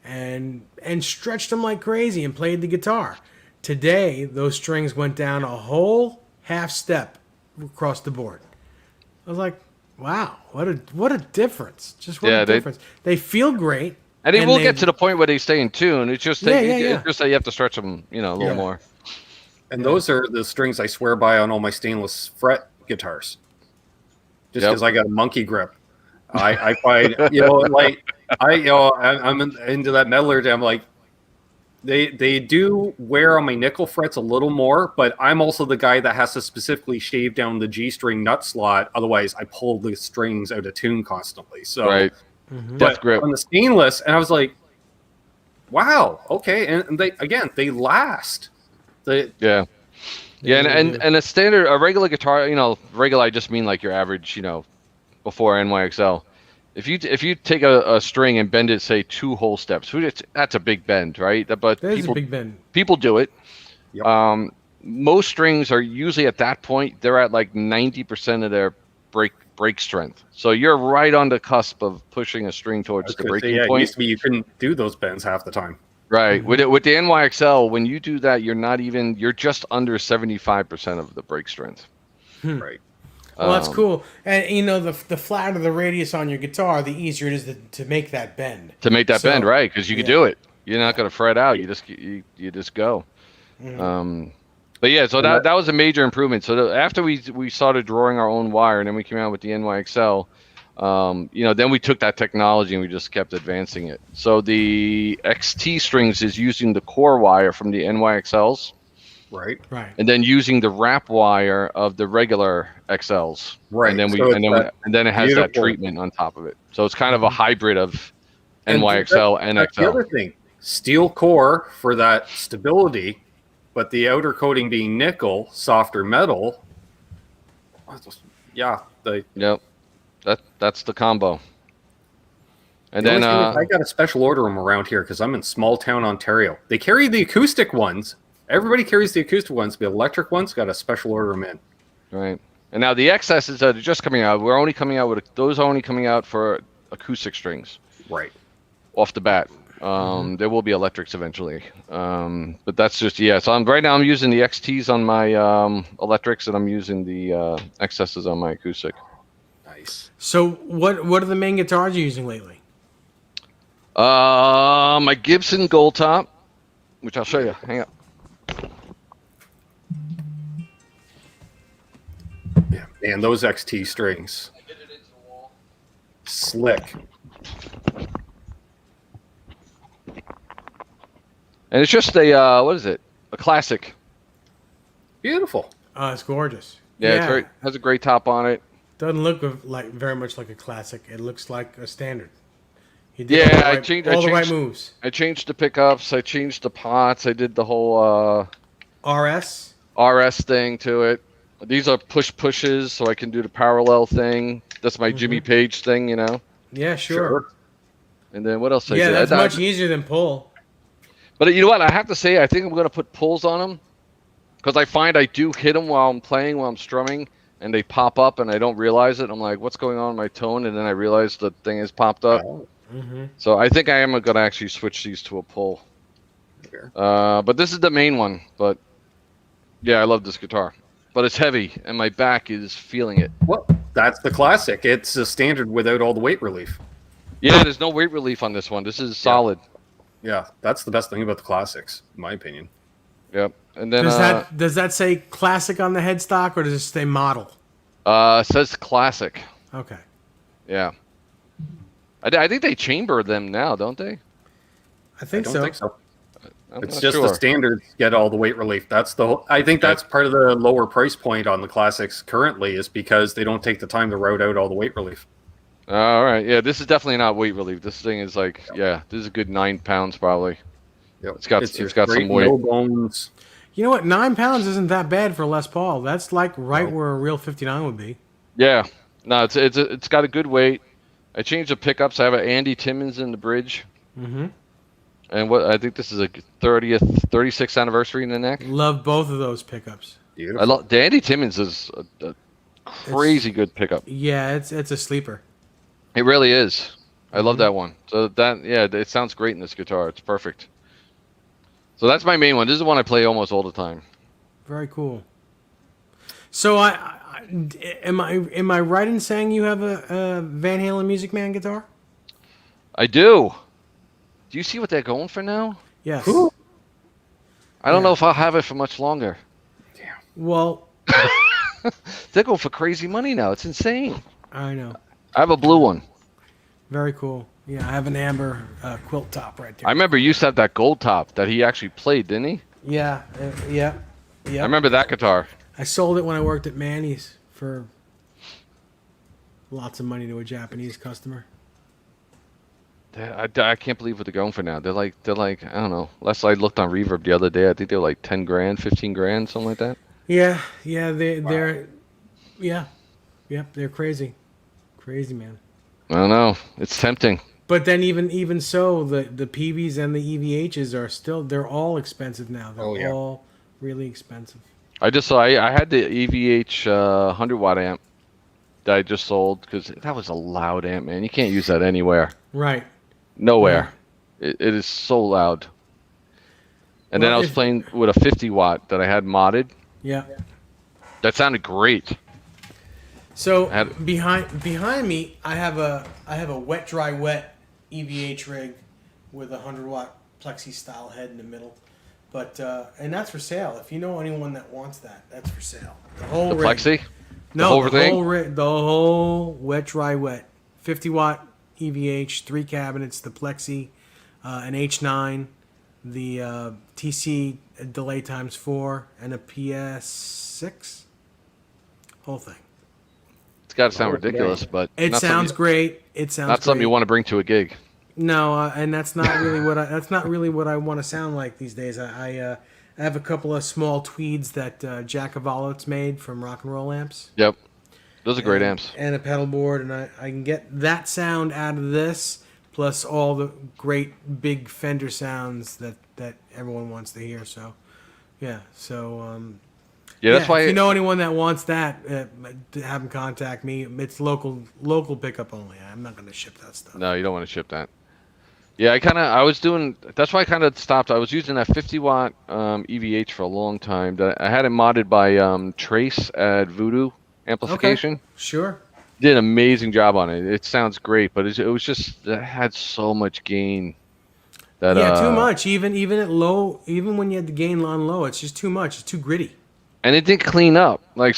and stretched them like crazy and played the guitar. Today, those strings went down a whole half step across the board. I was like, wow, what a difference. Just what a difference. They feel great. And they will get to the point where they stay in tune. It's just it's just that you have to stretch them, a little more. And those are the strings I swear by on all my stainless fret guitars. Just because I got a monkey grip. I find, I'm into that metallergy. I'm like, they do wear on my nickel frets a little more, but I'm also the guy that has to specifically shave down the G string nut slot. Otherwise, I pull the strings out of tune constantly. So, right. But on the stainless, and I was like, wow, okay. And they last. Yeah. Yeah, They really do. and a regular guitar, regular I just mean like your average, before NYXL. If you take a string and bend it, say 2 whole steps, that's a big bend, right? But That is a big bend. people do it. Yep. Most strings are usually at that point, they're at like 90% of their break strength. So you're right on the cusp of pushing a string towards the breaking It point. used to be you couldn't do those bends half the time. Right. With the NYXL, when you do that, you're just under 75% of the break strength. Right. Well, that's cool. And the flatter the radius on your guitar, the easier it is to make that bend. To make that bend, right? Because you can do it. You're not going to fret out. You just go. But yeah, so that was a major improvement. So after we started drawing our own wire, and then we came out with the NYXL, then we took that technology and we just kept advancing it. So the XT strings is using the core wire from the NYXLs, Right. and then using the wrap wire of the regular XLs, Right. And then it has that treatment on top of it. So it's kind of a hybrid of NYXL and that's XL. the other thing, steel core for that stability, but the outer coating being nickel, softer metal. Yeah. Yep. That's the combo. And then I got a special order them around here because I'm in small town Ontario. They carry the acoustic ones. Everybody carries the acoustic ones. The electric ones got a special order them in. Right. And now the XSs that are just coming out. We're only coming out with those. Are only coming out for acoustic strings. Right. Off the bat. There will be electrics eventually. But that's just So right now I'm using the XTs on my electrics, and I'm using the XSs on my acoustic. Nice. So what are the main guitars you're using lately? My Gibson Gold Top, which I'll show you. Hang up. Yeah, man, those XT strings. Slick. And it's just a what is it? A classic. Beautiful. It's gorgeous. Yeah, it's has a great top on it. Doesn't look very much like a classic. It looks like a standard. I changed all the right moves. I changed the pickups. I changed the pots. I did the whole RS thing to it. These are pushes, so I can do the parallel thing. That's my Jimmy Page thing, Yeah, sure. And then what else? I did? That's much easier than pull. But you know what? I have to say, I think I'm going to put pulls on them because I find I do hit them while I'm playing, while I'm strumming, and they pop up, and I don't realize it. I'm like, what's going on in my tone? And then I realize the thing has popped up. So I think I am going to actually switch these to a pull. But this is the main one. But yeah, I love this guitar. But it's heavy, and my back is feeling it. Well, that's the classic. It's a standard without all the weight relief. Yeah, there's no weight relief on this one. This is solid. Yeah, that's the best thing about the classics, in my opinion. Yep. And then does that say classic on the headstock, or does it say model? It says classic. Okay. Yeah. I think they chamber them now, don't they? I think don't think so. It's just the standards get all the weight relief. That's I think that's part of the lower price point on the classics currently is because they don't take the time to route out all the weight relief. All right. Yeah, this is definitely not weight relief. This thing is like, this is a good 9 pounds probably. Yep. It's got some weight. No bones. You know what? 9 pounds isn't that bad for Les Paul. That's like where a real 59 would be. Yeah. No, it's got a good weight. I changed the pickups. I have an Andy Timmons in the bridge. And I think this is a 36th anniversary in the neck. Love both of those pickups. Beautiful. I love the Andy Timmons is a crazy good pickup. Yeah, it's a sleeper. It really is. I love that one. So it sounds great in this guitar. It's perfect. So that's my main one. This is the one I play almost all the time. Very cool. So am I right in saying you have a Van Halen Music Man guitar? I do. Do you see what they're going for now? Yes. I don't know if I'll have it for much longer. Damn. Well, they're going for crazy money now. It's insane. I know. I have a blue one. Very cool. Yeah, I have an amber quilt top right there. I remember you used to have that gold top that he actually played, didn't he? Yeah. I remember that guitar. I sold it when I worked at Manny's for lots of money to a Japanese customer. I can't believe what they're going for now. They're like I don't know. Last I looked on Reverb the other day, I think they were like 10 grand, 15 grand, something like that. Yeah, they're they're crazy, crazy man. I don't know. It's tempting. But then even so, the PVs and the EVHs are they're all expensive now. They're Oh, yeah. all really expensive. I just saw. I had the EVH 100-watt amp that I just sold because that was a loud amp, man. You can't use that anywhere. Right. Nowhere. It is so loud. And then Well, I was playing with a 50-watt that I had modded. Yeah. That sounded great. So behind me, I have a wet dry wet EVH rig with a 100-watt plexi style head in the middle, but and that's for sale. If you know anyone that wants that, that's for sale. The whole The rig. plexi? No, whole the thing? whole rig, the whole wet dry wet, 50-watt EVH, 3 cabinets, the plexi, an H9, the TC delay times 4, and a PS6. Whole thing. It's got to sound ridiculous, but It not sounds something, great. It sounds not something great. you want to bring to a gig. No, and that's not really what I want to sound like these days. I have a couple of small tweeds that Jack Avalots made from Rock and Roll Amps. Yep. Those are great amps. And a pedal board, and I can get that sound out of this, plus all the great big Fender sounds that everyone wants to hear. So, yeah. So, Yeah, that's why. if you know anyone that wants that, have them contact me. It's local pickup only. I'm not going to ship that stuff. No, you don't want to ship that. Yeah, I was doing. That's why I kind of stopped. I was using that 50-watt EVH for a long time. I had it modded by Trace at Voodoo Amplification. Okay. Sure. Did an amazing job on it. It sounds great, but it was just it had so much gain. That, Yeah, too much. Even at low, even when you had the gain on low, it's just too much. It's too gritty. And it didn't clean up. Like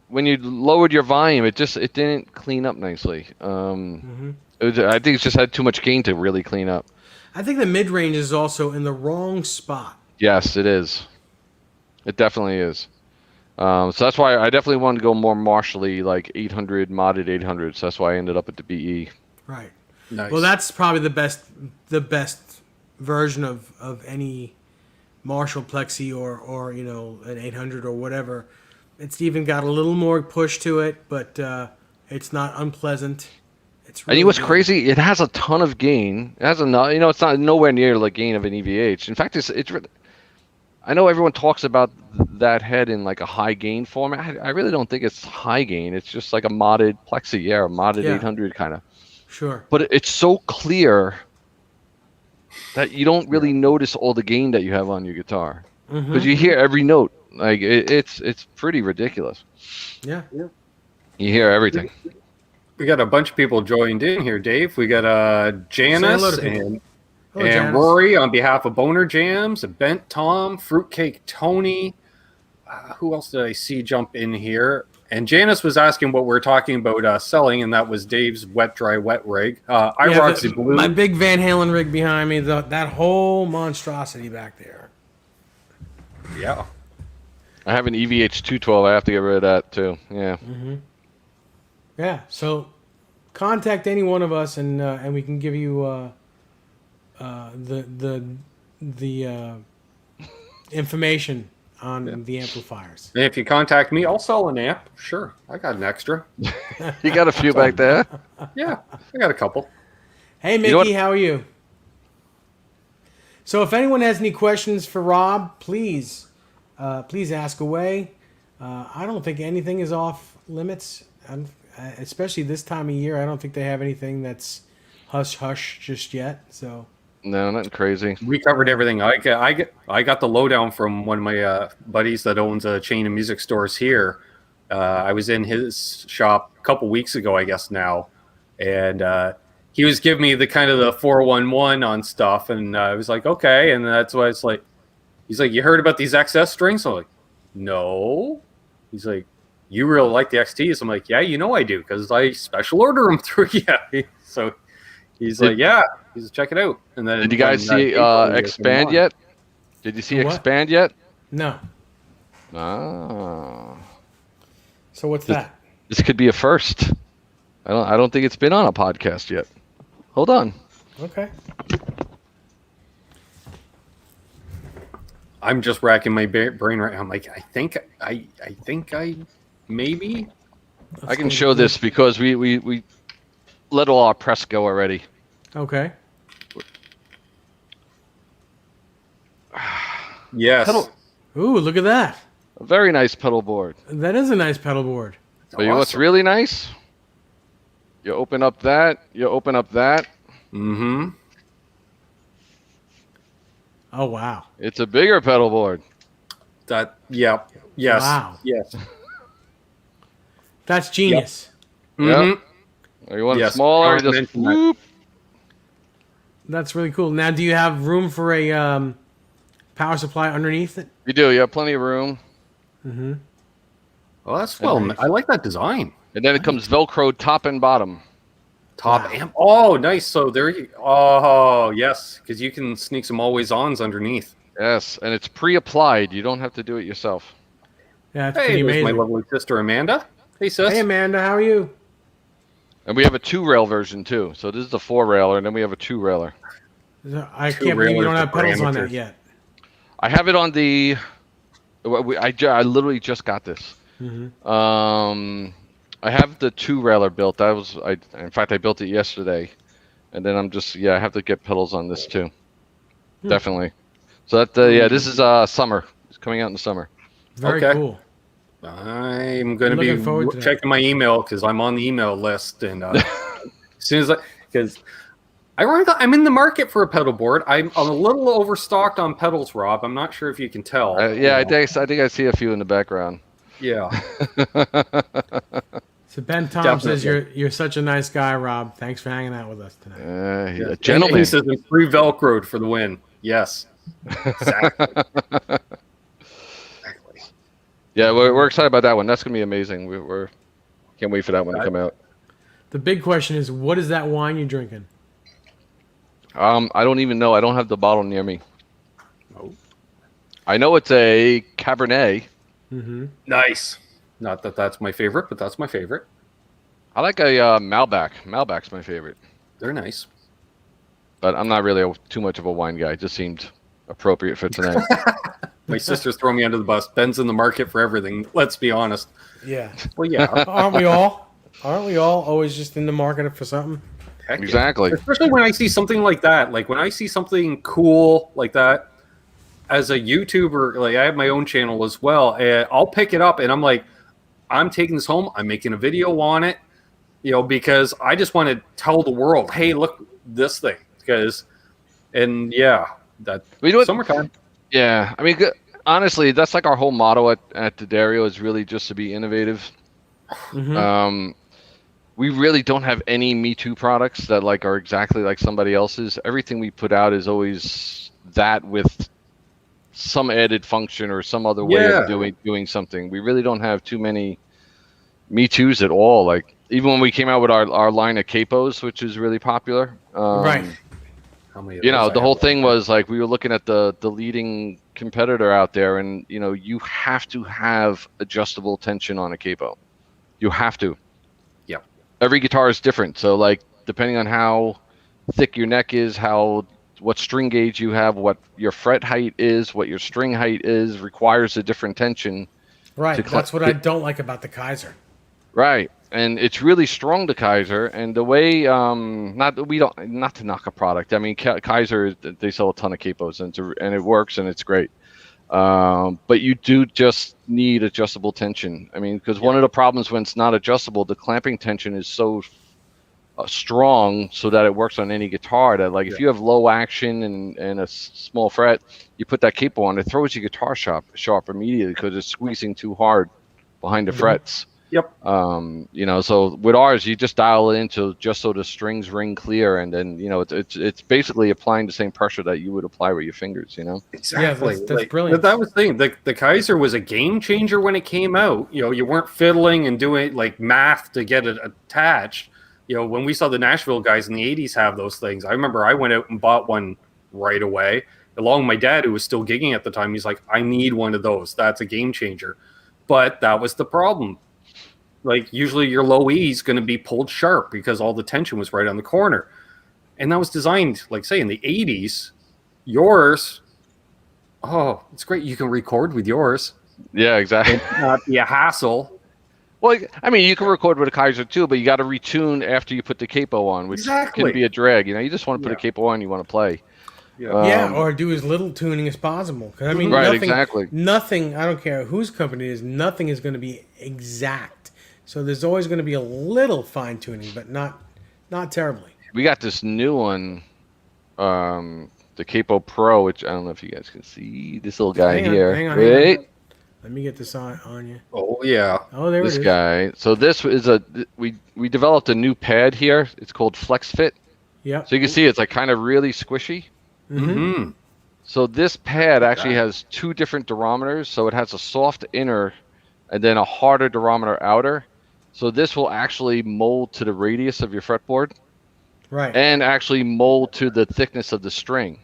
when you lowered your volume, it didn't clean up nicely. I think it just had too much gain to really clean up. I think the mid range is also in the wrong spot. Yes, it is. It definitely is. So that's why I definitely wanted to go more martially, like 800 modded 800. So that's why I ended up at the BE. Right. Nice. Well, that's probably the best version of any Marshall Plexi or an 800 or whatever. It's even got a little more push to it, but it's not unpleasant. It's really And you know what's good. crazy? It has a ton of gain. It has it's not nowhere near the gain of an EVH. In fact, I know everyone talks about that head in like a high gain format. I really don't think it's high gain. It's just like a modded Plexi, a modded 800 kind of. Sure. But it's so clear that you don't really notice all the gain that you have on your guitar because you hear every note. Like it's pretty ridiculous. Yeah. You hear everything. We got a bunch of people joined in here, Dave. We got Say hello Janice to people. and Hello, Janice. Rory on behalf of Boner Jams, Bent Tom, Fruitcake Tony. Who else did I see jump in here? And Janice was asking what we're talking about selling, and that was Dave's wet dry wet rig. Iroxy Blue. My big Van Halen rig behind me, that whole monstrosity back there. Yeah. I have an EVH 212. I have to get rid of that too. Yeah. Yeah. So contact any one of us, and we can give you the information on the amplifiers. And if you contact me, I'll sell an amp. Sure. I got an extra. You got a few back there. Yeah. I got a couple. Hey, Mickey, know what? how are you? So if anyone has any questions for Rob, please ask away. I don't think anything is off limits, especially this time of year. I don't think they have anything that's hush-hush just yet. So No, nothing crazy. We covered everything. I got the lowdown from one of my buddies that owns a chain of music stores here. I was in his shop a couple weeks ago, I guess now, and he was giving me the kind of the 411 on stuff, and I was like, okay, and that's why it's like, he's like, you heard about these XS strings? I'm like, no. He's like, you really like the XTs? I'm like, yeah, I do, because I special order them through you. So he's like, yeah. He's check it out. And then Did you guys see Expand yet? Did you see What? Expand yet? no. Ah, So what's that? this could be a first. I don't think it's been on a podcast yet. Hold on. Okay. I'm just racking my brain right now. I'm like, I think I maybe. I can show this because we let all our press go already. Okay. Yes. Pedal, Ooh, look at that. a very nice pedal board. That is a nice pedal board. But you know what's really nice? You open up that. You open up that. Mm-hmm. Oh, wow. It's a bigger pedal board. That. Yeah. Yes. Wow. Yes. That's genius. Mm-hmm. Or you want it Yes, smaller? I was Just mentioning that. whoop. That's really cool. Now, do you have room for a power supply underneath it? You do. You have plenty of room. Mm-hmm. Well, that's Nice. I like that design. And then it comes Velcro top and bottom. Top Wow. amp. Oh, nice. So there you. Oh, yes, because you can sneak some always-ons underneath. Yes, and it's pre-applied. You don't have to do it yourself. Yeah, it's Hey, pretty there's amazing. my lovely sister Amanda. Hey, sis. Hey, Amanda, how are you? And we have a 2-rail version too. So this is the 4-railer, and then we have a 2-railer. I can't believe you railers don't have for pedals on that amateurs. yet. I have it on the. I literally just got this. Mm-hmm. I have the 2-railer built. In fact, I built it yesterday, and then I have to get pedals on this too. Definitely. So this is summer. It's coming out in the summer. Very Okay. cool. I'm going to Looking be forward to that. checking my email because I'm on the email list, and as soon as because I'm in the market for a pedal board. I'm a little overstocked on pedals, Rob. I'm not sure if you can tell. I think I see a few in the background. Yeah. So Ben Tom says Definitely. you're such a nice guy, Rob. Thanks for hanging out with us tonight. He's a And gentleman. he says it's free Velcroed for the win. Yes. Exactly. Exactly. Yeah, we're excited about that one. That's gonna be amazing. We're can't wait for that one to come out. The big question is, what is that wine you're drinking? I don't even know. I don't have the bottle near me. Oh. I know it's a Cabernet. Mm-hmm. Nice. Not that that's my favorite, but that's my favorite. I like a Malbec. Malbec's my favorite, They're nice. but I'm not really too much of a wine guy. It just seemed appropriate for tonight. My sister's throwing me under the bus. Ben's in the market for everything. Let's be honest. Yeah. Well, yeah. Aren't we all? Aren't we all always just in the market for something? Heck yeah. Exactly. Especially when I see something like that. Like when I see something cool like that, as a YouTuber, like I have my own channel as well, and I'll pick it up and I'm like, I'm taking this home. I'm making a video on it, because I just want to tell the world, hey, look this thing. We do it. Summertime. Yeah, I mean, honestly, that's like our whole motto at the Dario is really just to be innovative. Mm-hmm. We really don't have any Me Too products that are exactly like somebody else's. Everything we put out is always that with some added function or some other way of doing something. We really don't have too many Me Too's at all. Like even when we came out with our line of capos, which is really popular. Right. How many of The those I whole have? thing was like we were looking at the leading competitor out there, and you have to have adjustable tension on a capo. You have to. Yeah. Every guitar is different, so depending on how thick your neck is, what string gauge you have, what your fret height is, what your string height is, requires a different tension. Right. That's what I don't like about the Kaiser. Right, and it's really strong, the Kaiser, and the way not to knock a product. I mean, Kaiser, they sell a ton of capos, and it works and it's great. But you do just need adjustable tension. I mean, because one of the problems when it's not adjustable, the clamping tension is so strong so that it works on any guitar that if you have low action and a small fret, you put that capo on, it throws your guitar sharp immediately because it's squeezing too hard behind the frets. Yep. So with ours, you just dial it into just so the strings ring clear, and then it's basically applying the same pressure that you would apply with your fingers. Exactly. Yeah, that's brilliant. That was the thing. The Kaiser was a game changer when it came out. You weren't fiddling and doing math to get it attached. When we saw the Nashville guys in the 80s have those things, I remember I went out and bought one right away. Along with my dad, who was still gigging at the time, he's like, I need one of those. That's a game changer. But that was the problem. Usually your low E is going to be pulled sharp because all the tension was right on the corner. And that was designed, say, in the 80s. Yours, Oh, it's great. You can record with yours. Yeah, exactly. Not be a hassle. Well, I mean, you can record with a Kaiser too, but you got to retune after you put the capo on, which Exactly. can be a drag. You just want to put a capo on, you want to play. Yeah, or do as little tuning as possible. 'Cause, I mean, Right, nothing, exactly. nothing. I don't care whose company it is. Nothing is going to be exact. So there's always going to be a little fine tuning, but not terribly. We got this new one, the Capo Pro, which I don't know if you guys can see this little guy here. Hang on. Wait, Let me get this on you. Oh yeah. Oh, there this it is. guy. So this is we developed a new pad here. It's called Flex Fit. Yep. So you can see it's like kind of really squishy. Mm-hmm. So this pad actually has two different durometers. So it has a soft inner and then a harder durometer outer. So this will actually mold to the radius of your fretboard Right. and actually mold to the thickness of the string.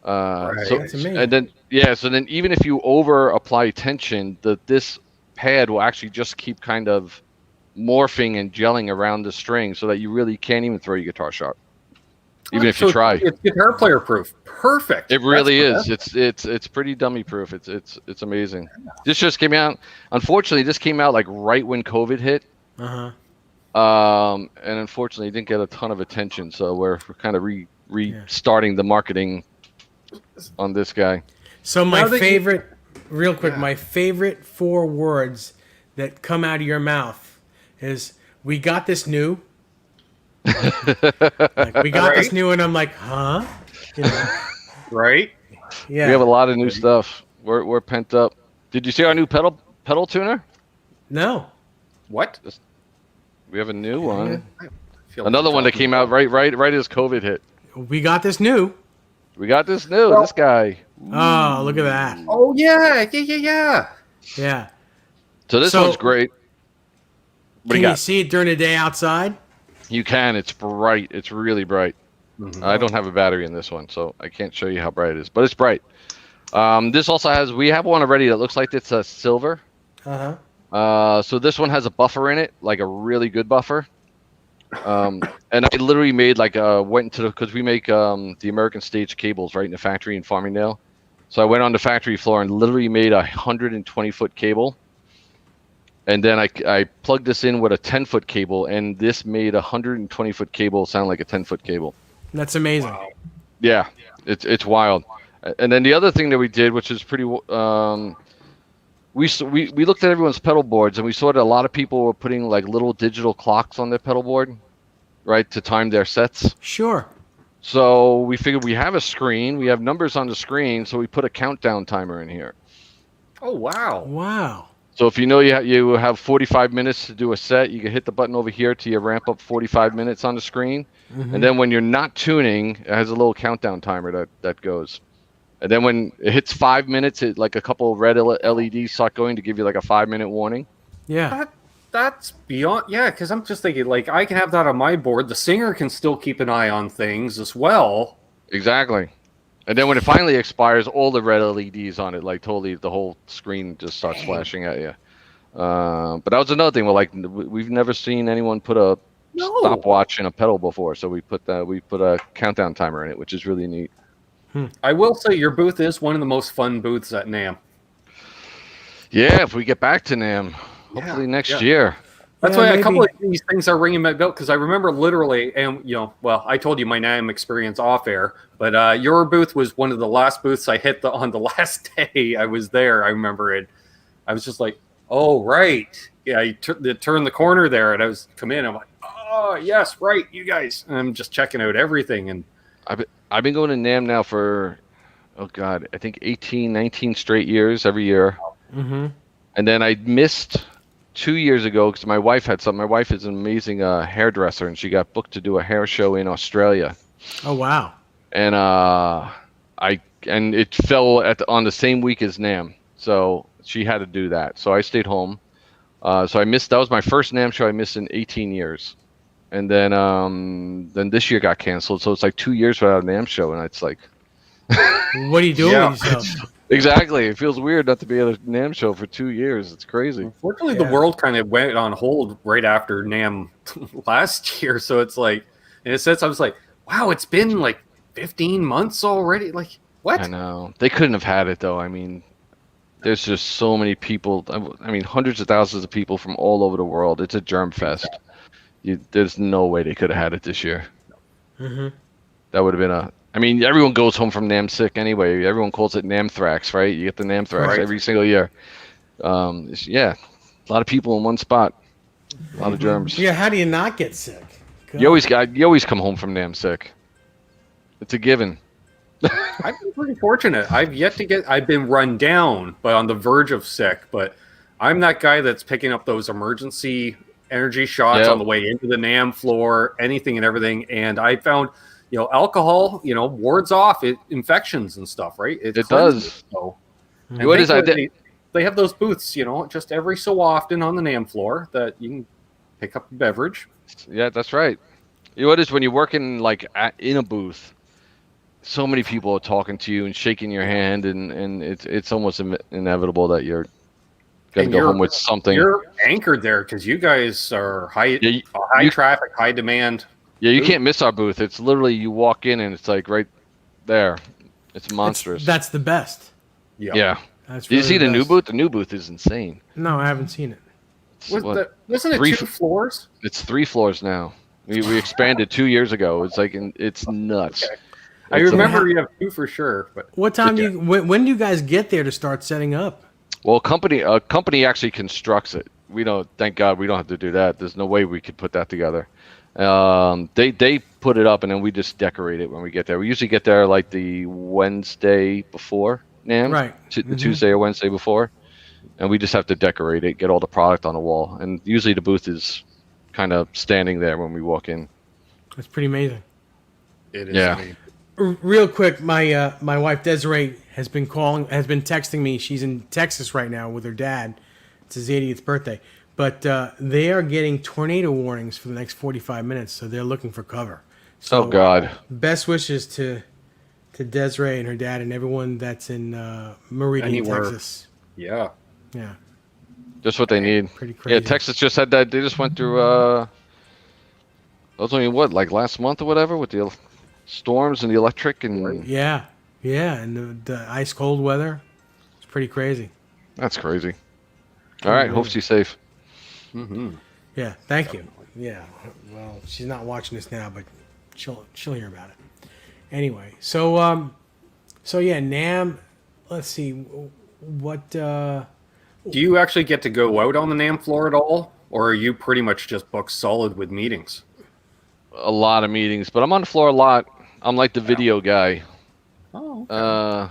Right. So That's amazing. and then so then even if you over apply tension, this pad will actually just keep kind of morphing and gelling around the string so that you really can't even throw your guitar sharp. Even if you try. It's guitar player proof. Perfect. It really That's is. It's pretty dummy proof. It's amazing. This just came out. Unfortunately, this came out like right when COVID hit. Uh-huh. And unfortunately, it didn't get a ton of attention. So we're kind of restarting the marketing on this guy. So my Now that you- favorite, real quick, my favorite 4 words that come out of your mouth is, "We got this new." Like, we got this Right. new, and I'm like, huh? You know, right. yeah. We have a lot of new stuff. We're pent up. Did you see our new pedal tuner? No. What? We have a new one. I feel Another like one that talking came out right as COVID hit. We got this new. We got this new. Well- This guy. Oh, look at that. Oh yeah. Yeah. So this So- one's great. What do Can you you got? see it during the day outside? You can. It's bright. It's really bright. I don't have a battery in this one, so I can't show you how bright it is, but it's bright. This also has. We have one already that looks like it's a silver. Uh-huh. So this one has a buffer in it, like a really good buffer. And I literally made went into because we make the American Stage cables right in the factory in Farmingdale. So I went on the factory floor and literally made a 120-foot cable. And then I plugged this in with a 10-foot cable, and this made a 120-foot cable sound like a 10-foot cable. That's amazing. Yeah, it's wild. And then the other thing that we did, which is pretty, we looked at everyone's pedal boards, and we saw that a lot of people were putting like little digital clocks on their pedal board, right, to time their sets. Sure. So we figured we have a screen, we have numbers on the screen, so we put a countdown timer in here. Oh wow. Wow. So if you know you have 45 minutes to do a set, you can hit the button over here till you ramp up 45 minutes on the screen. And then when you're not tuning, it has a little countdown timer that goes. And then when it hits 5 minutes, like a couple of red LEDs start going to give you like a 5-minute warning. Yeah. That's beyond. Yeah, because I'm just thinking like I can have that on my board. The singer can still keep an eye on things as well. Exactly. And then when it finally expires, all the red LEDs on it, like totally the whole screen just starts flashing at you. But that was another thing. We've never seen anyone put a stopwatch in a pedal before, so we put a countdown timer in it, which is really neat. I will say your booth is one of the most fun booths at NAMM. Yeah, if we get back to NAMM, hopefully next year. That's Yeah, why maybe. a couple of these things are ringing my bell because I remember literally, and I told you my NAMM experience off air, but your booth was one of the last booths I hit on the last day I was there. I remember it. I was just like, oh right, yeah. You turn the corner there, and I was come in. I'm like, oh yes, right, you guys. And I'm just checking out everything, and I've been going to NAMM now for, oh God, I think 18, 19 straight years every year. Mm-hmm. And then I missed 2 years ago because my wife had something. My wife is an amazing hairdresser, and she got booked to do a hair show in Australia. Oh, wow. And it fell on the same week as NAMM, so she had to do that. So I stayed home. So I missed. That was my first NAMM show I missed in 18 years. And then this year got canceled, so it's like 2 years without a NAMM show, and it's like, What are you doing with yourself? exactly. It feels weird not to be at a NAMM show for 2 years. It's crazy. unfortunately, Yeah. the world kind of went on hold right after NAMM last year. So it's like, in a sense, I was like, wow, it's been like 15 months already. Like, What? I know. They couldn't have had it though. I mean, there's just so many people. I mean, hundreds of thousands of people from all over the world. It's a germ fest. There's no way they could have had it this year. Mm-hmm. That would have been a. I mean, everyone goes home from NAM sick anyway. Everyone calls it Namthrax, right? You get the Namthrax Right. every single year. Yeah, a lot of people in one spot. A lot of germs. Yeah, how do you not get sick? God. You always come home from NAM sick. It's a given. I've been pretty fortunate. I've been run down, but on the verge of sick. But I'm that guy that's picking up those emergency energy shots Yep. on the way into the NAM floor, anything and everything. And I found, alcohol, wards off infections and stuff, right? It cleanses does. it, so. Mhm. And What is that? they have those booths, just every so often on the NAM floor that you can pick up a beverage. Yeah, that's right. You know what is when you're working in a booth, so many people are talking to you and shaking your hand, and it's almost inevitable that you're gonna And go you're- home with something. You're anchored there because you guys are high you- traffic, high demand. Yeah, you can't miss our booth. It's literally you walk in and it's like right there. It's monstrous. That's the best. Yeah. That's Did you really see the new best. booth? The new booth is insane. No, I haven't seen it. It's, Wasn't it three 2 floors? It's 3 floors now. We expanded 2 years ago. It's it's nuts. Okay. I It's a- remember you have 2 for sure, but What time do you? When do you guys get there to start setting up? Well, a company actually constructs it. We don't. Thank God we don't have to do that. There's no way we could put that together. They put it up and then we just decorate it when we get there. We usually get there like the Wednesday before NAMM, Right. The Mhm. Tuesday or Wednesday before, and we just have to decorate it, get all the product on the wall, and usually the booth is kind of standing there when we walk in. That's pretty amazing. it is. Yeah. amazing. Real quick, my wife Desiree has been texting me. She's in Texas right now with her dad. It's his 80th birthday, but they are getting tornado warnings for the next 45 minutes, so they're looking for cover. So Oh God. best wishes to Desiree and her dad and everyone that's in Meridian, Anywhere. Texas. Yeah. Yeah, Just what they need. pretty crazy. Yeah, Texas just had that. They just went through. That was only like last month or whatever with the storms and the electric and Yeah, and the ice cold weather. It's pretty crazy. that's crazy. All right, hope she's safe. Mm-hmm. Yeah, thank you. Yeah, well, she's not watching this now, but she'll hear about it. Anyway, so yeah, NAMM. Let's see, what Do you actually get to go out on the NAM floor at all, or are you pretty much just booked solid with meetings? A lot of meetings, but I'm on the floor a lot. I'm like the video guy. Oh.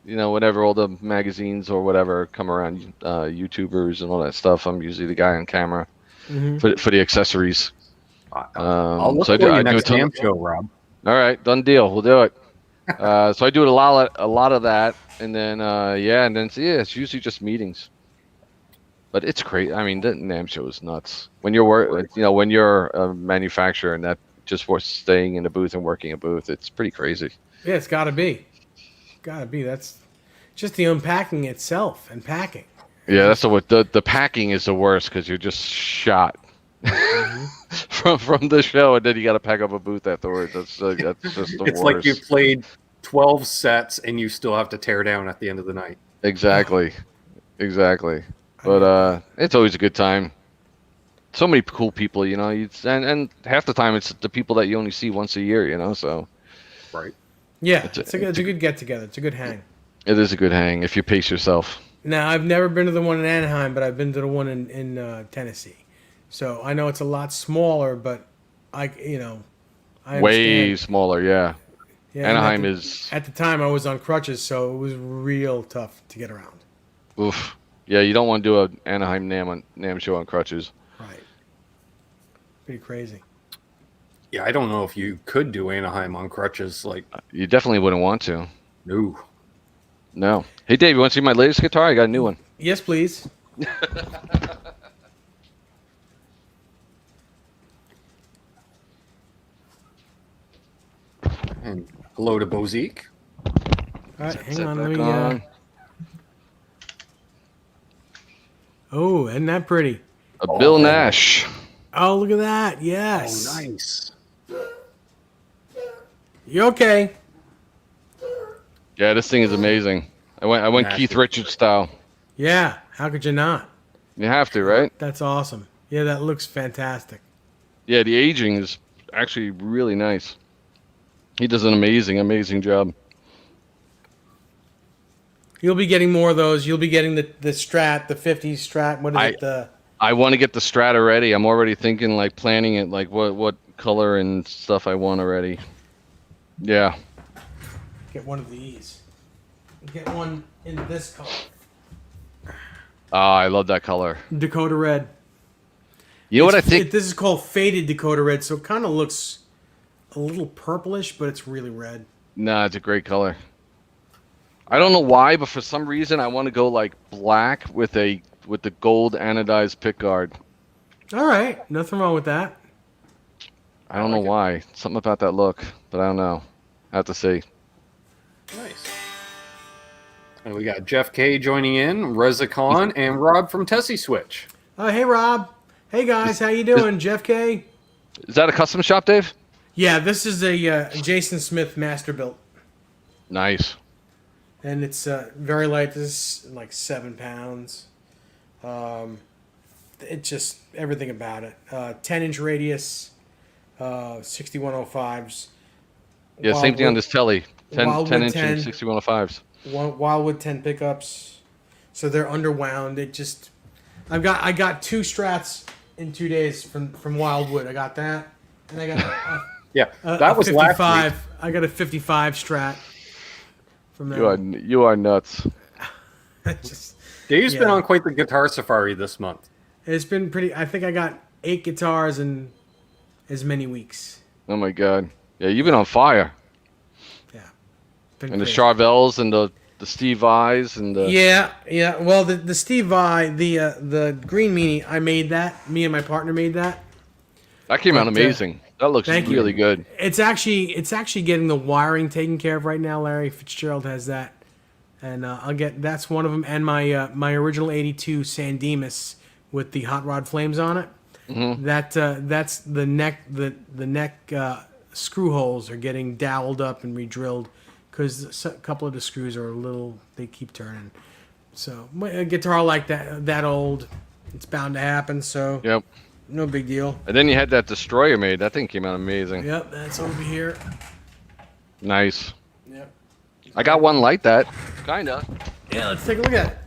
Whenever all the magazines or whatever come around, YouTubers and all that stuff, I'm usually the guy on camera for the accessories. I'll look so I for do- you I do a next ton- NAM show, Rob. All right, done deal. We'll do it. So I do a lot of that, and then it's usually just meetings. But it's crazy. I mean, the NAMM show is nuts. When when you're a manufacturer and that just for staying in a booth and working a booth, it's pretty crazy. Yeah, it's got to be. That's just the unpacking itself and packing. Yeah, that's the packing is the worst because you're just shot from the show, and then you got to pack up a booth afterwards. That's just the It's worst. like you played 12 sets and you still have to tear down at the end of the night. Exactly. But it's always a good time. So many cool people, and half the time it's the people that you only see once a year, so Right. Yeah, It's it's a- a good get together. It's a good hang. it is a good hang if you pace yourself. Now, I've never been to the one in Anaheim, but I've been to the one in Tennessee. So I know it's a lot smaller, but I Way understand. smaller, yeah. Yeah, and Anaheim at the, is At the time, I was on crutches, so it was real tough to get around. oof. Yeah, you don't want to do an Anaheim NAMM show on crutches. Right. Pretty crazy. Yeah, I don't know if you could do Anaheim on crutches. Like, You definitely wouldn't want to. no. No. Hey, Dave, you want to see my latest guitar? I got a new one. Yes, please. And hello to Bozique. All right, Set hang on. back Let me. on. Oh, isn't that pretty? A Bill Nash. Oh, look at that. Yes. Oh, nice. You okay? Yeah, this thing is amazing. I went Nasty. Keith Richards style. Yeah, how could you not? You have to, right? That's awesome. Yeah, that looks fantastic. Yeah, the aging is actually really nice. He does an amazing job. You'll be getting more of those. You'll be getting the Strat, the 50s Strat. What is it? I want to get the Strat already. I'm already thinking like planning it, like what color and stuff I want already. Yeah. Get one of these. Get one in this color. I love that color. Dakota Red. You know what I think? This is called Faded Dakota Red, so it kind of looks a little purplish, but it's really red. Nah, it's a great color. I don't know why, but for some reason I want to go like black with the gold anodized pick guard. All right, nothing wrong with that. I don't know why. Something about that look, but I don't know. I have to see. Nice. And we got Jeff K joining in, Reza Khan, and Rob from Tessie Switch. Hey, Rob. Hey, guys. How you doing? Jeff K. Is that a custom shop, Dave? Yeah, this is a Jason Smith master built. Nice. And it's very light. This is like 7 pounds. It just, everything about it. 10-inch radius, 6105s. Yeah, same thing on this telly. 10 Wildwood inch 10. and 6105s. Wildwood 10 pickups. So they're underwound. It just, I got 2 Strats in 2 days from Wildwood. I got that. And I got Yeah, that was 55. last week. I got a 55 Strat from them. You are nuts. Just, Dave's been Yeah. on quite the guitar safari this month. it's been pretty. I think I got 8 guitars in as many weeks. Oh my god. Yeah, you've been on fire. Yeah. Been And the crazy. Charvels and the Steve Vais and the Yeah. Well, the Steve Vai, the Green Meanie, I made that. Me and my partner made that. that came out but, amazing. That looks thank you. really good. It's actually getting the wiring taken care of right now. Larry Fitzgerald has that, and that's one of them. And my original '82 San Dimas with the hot rod flames on it. Mm-hmm. That's the neck screw holes are getting doweled up and re-drilled because a couple of the screws are they keep turning. So a guitar like that old, it's bound to happen. So Yep. no big deal. And then you had that Destroyer made. That thing came out amazing. Yep, that's over here. Nice. Yep. I got one like that. Kinda. Yeah, let's take a look at it.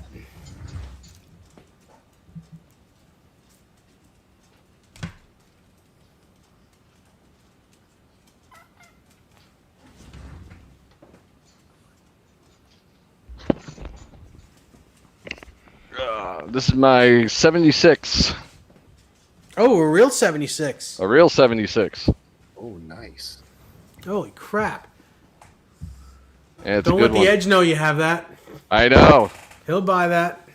This is my 76. Oh, a real 76. A real 76. Oh, nice. Holy crap. Yeah, it's Don't a good let the one. Edge know you have that. I know. He'll buy that.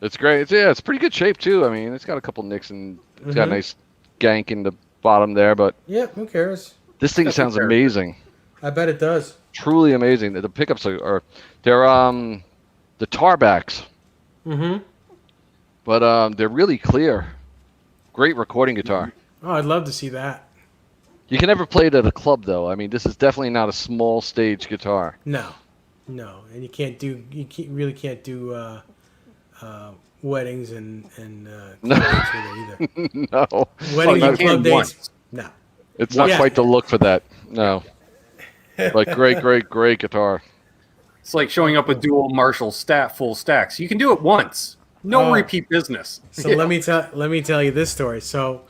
It's great. It's pretty good shape too. I mean, it's got a couple nicks and it's got a nice gank in the bottom there, but Yep, who cares? this thing Got the sounds character. amazing. I bet it does. Truly amazing. The pickups are they're the tarbacks, Mm-hmm. but they're really clear. Great recording guitar. Oh, I'd love to see that. You can never play it at a club though. I mean, this is definitely not a small stage guitar. No, and really can't do weddings and club dates with it either. No, Weddings you and can club dates. once. No. it's not Yeah. quite the look for that. No, but great guitar. It's like showing up with dual Marshall full stacks. You can do it once. No Oh. repeat business. So let me tell you this story. So,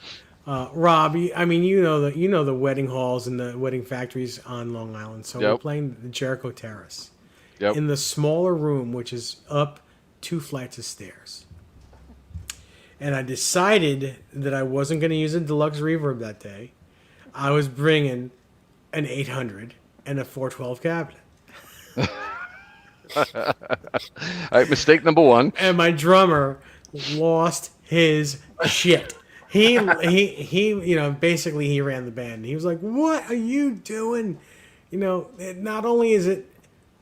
Rob, I mean, you know the wedding halls and the wedding factories on Long Island. So we're Yep. playing the Jericho Terrace Yep. in the smaller room, which is up 2 flights of stairs. And I decided that I wasn't going to use a deluxe reverb that day. I was bringing an 800 and a 412 cabinet. All right, mistake number one. And my drummer lost his shit. He basically he ran the band. He was like, "What are you doing?" Not only is it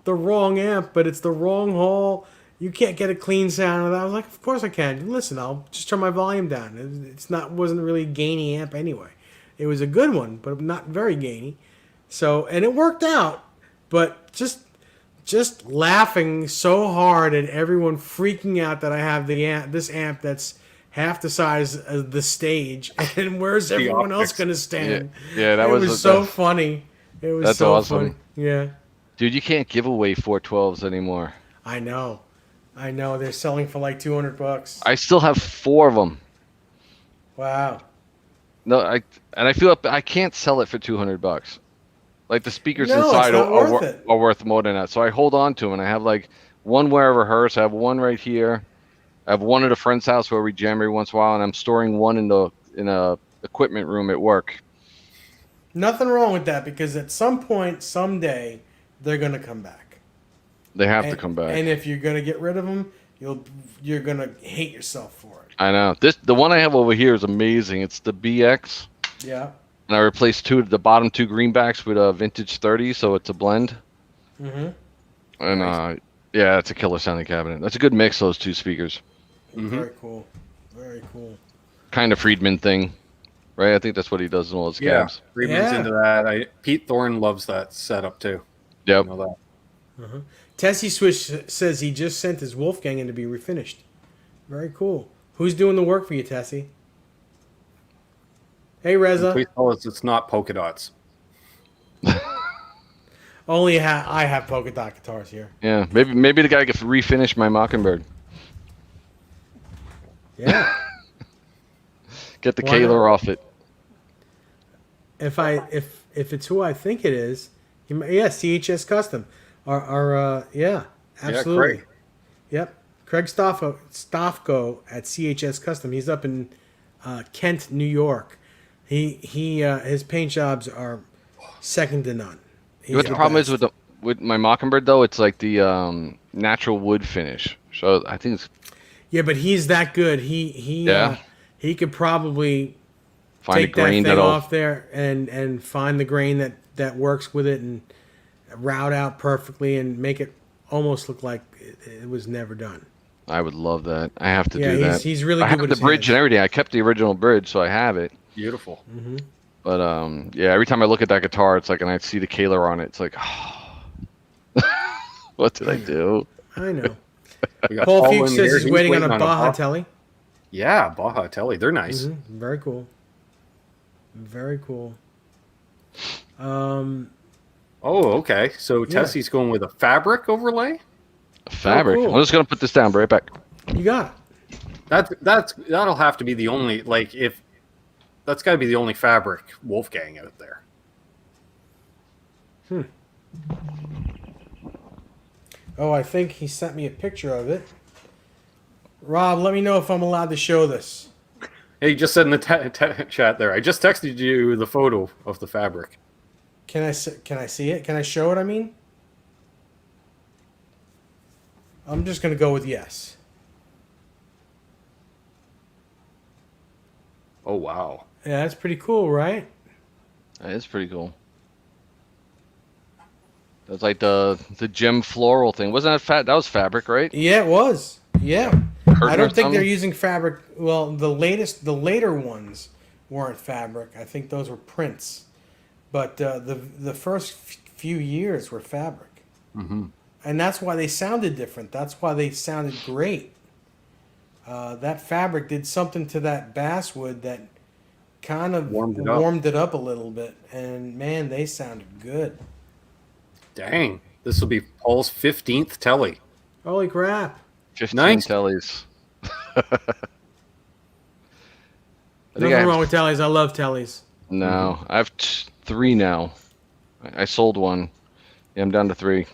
the wrong amp, but it's the wrong hall. You can't get a clean sound of that. I was like, "Of course I can. Listen, I'll just turn my volume down." Wasn't really a gainy amp anyway. It was a good one, but not very gainy. So, and it worked out, but just just laughing so hard at everyone freaking out that I have this amp that's half the size of the stage, and where's everyone else optics. going to stand? Yeah, that it was was so funny. It was that's so awesome. funny. Yeah, Dude, you can't give away 412s anymore. I know. They're selling for like $200. I still have 4 of them. Wow. No, I feel I can't sell it for $200. Like the speakers No, it's inside not worth it. are worth more than that. So I hold on to them, and I have like one where I rehearse. I have one right here. I have one at a friend's house where we jam every once in a while, and I'm storing one in a equipment room at work. Nothing wrong with that, because at some point, someday, they're going to come back. They have to come back. And if you're going to get rid of them, you're going to hate yourself for it. I know. The one I have over here is amazing. It's the BX. Yeah. And I replaced the bottom 2 greenbacks with a vintage 30, so it's a blend. Mm-hmm. And yeah, it's a killer sounding cabinet. That's a good mix, those 2 speakers. Very cool. Very cool. Kind of Friedman thing, right? I think that's what he does in all his Yeah, cabs. Friedman's into that. Pete Thorne loves that setup too. Yep. You know that. Tessie Swish says he just sent his Wolfgang in to be refinished. Very cool. Who's doing the work for you, Tessie? Hey, Reza. Please tell us it's not polka dots. Only I have polka dot guitars here. Yeah, maybe the guy could refinish my Mockingbird. Yeah. Get the Why not? Kaler off it. if it's who I think it is, CHS Custom. Yeah, absolutely. Craig. Yep. Craig Stoffko at CHS Custom. He's up in Kent, New York. His paint jobs are second to none. He's What the problem is with my Mockingbird though, it's like the natural wood finish. So I think it's but he's that good. He could probably find a take that grain thing that'll off there and find the grain that works with it and route out perfectly and make it almost look like it was never done. I would love that. I have to do Yeah, that. he's really I good have with the his bridge hands. and everything. I kept the original bridge, so I have it. Beautiful. But yeah, every time I look at that guitar, it's like, and I see the Kaler on it, it's like, what did I do? I know. We got Paul Paul Fuchs in says here. he's waiting on a Baja Baja. Telly. Yeah, Baja Telly. They're nice. Very cool. Very cool. Oh, okay. So Yeah. Tessie's going with a fabric overlay. Fabric. cool. I'm just gonna put this down. Be right back. You got it. That'll have to be the only that's got to be the only fabric Wolfgang out there. Oh, I think he sent me a picture of it. Rob, let me know if I'm allowed to show this. Hey, you just said in the chat there. I just texted you the photo of the fabric. Can I see it? Can I show it? I mean, I'm just gonna go with yes. Oh wow. Yeah, that's pretty cool, right? That is pretty cool. That's like the gem floral thing. Wasn't that that was fabric, right? Yeah, it was. Yeah. Curtain I or don't think they're something? using fabric. Well, the later ones weren't fabric. I think those were prints. But the first few years were fabric. Mm-hmm. And that's why they sounded different. That's why they sounded great. That fabric did something to that basswood that kind of warmed it up a little bit. And man, they sounded good. Dang, this will be Paul's 15th telly. Holy crap. 15 Nice. tellies. Nothing wrong with tellies. I love tellies. No, I have 3 now. I sold one. Yeah, I'm down to 3.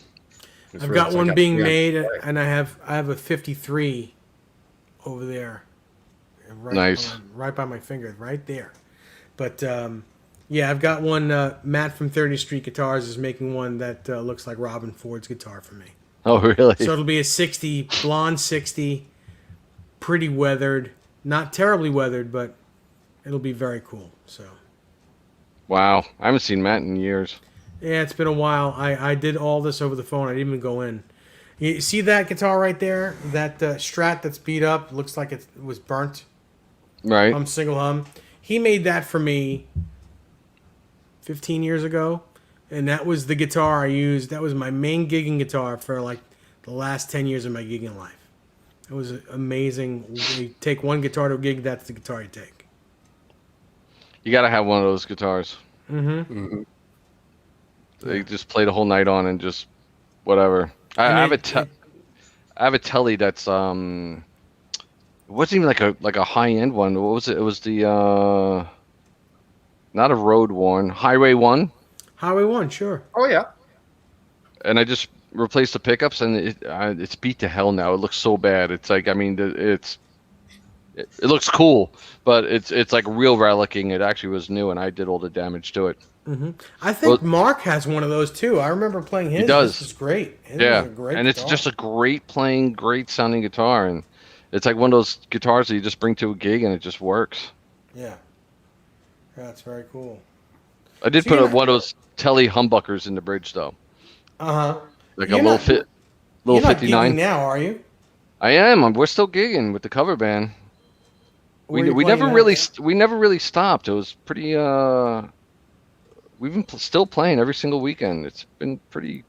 I've got one being made, and I have a 53 over there. Right Nice. right by my finger, right there. But yeah, I've got one. Matt from 30th Street Guitars is making one that looks like Robin Ford's guitar for me. Oh, really? So it'll be a 60, blonde 60, pretty weathered, not terribly weathered, but it'll be very cool. So Wow. I haven't seen Matt in years. yeah, it's been a while. I did all this over the phone. I didn't even go in. You see that guitar right there? That Strat that's beat up, looks like it was burnt. Right. Single hum. He made that for me 15 years ago, And that was the guitar I used. That was my main gigging guitar for like the last 10 years of my gigging life. It was amazing. You take one guitar to a gig, that's the guitar you take. You got to have one of those guitars. Mhm. They just play the whole night on and just whatever. I have I have a telly that's it wasn't even like a high end one. What was it? It was the not a Road Worn, Highway One. Highway 1, sure. Oh yeah. And I just replaced the pickups, and it's beat to hell now. It looks so bad. It's like, I mean, it looks cool, but it's like real relicking. It actually was new, and I did all the damage to it. I think Mark has one of those too. I remember playing his. He does. This is great. His Yeah, was a great and it's guitar. just a great playing, great sounding guitar, and it's like one of those guitars that you just bring to a gig, and it just works. Yeah. That's very cool. I did So put you're not- one of those telly humbuckers in the bridge, though, Uh-huh. like You're a little not- little You're not 59. gigging now, are you? I am. We're still gigging with the cover band. Where are you We playing never at? really we never really stopped. It was pretty. We've been still playing every single weekend. It's been pretty.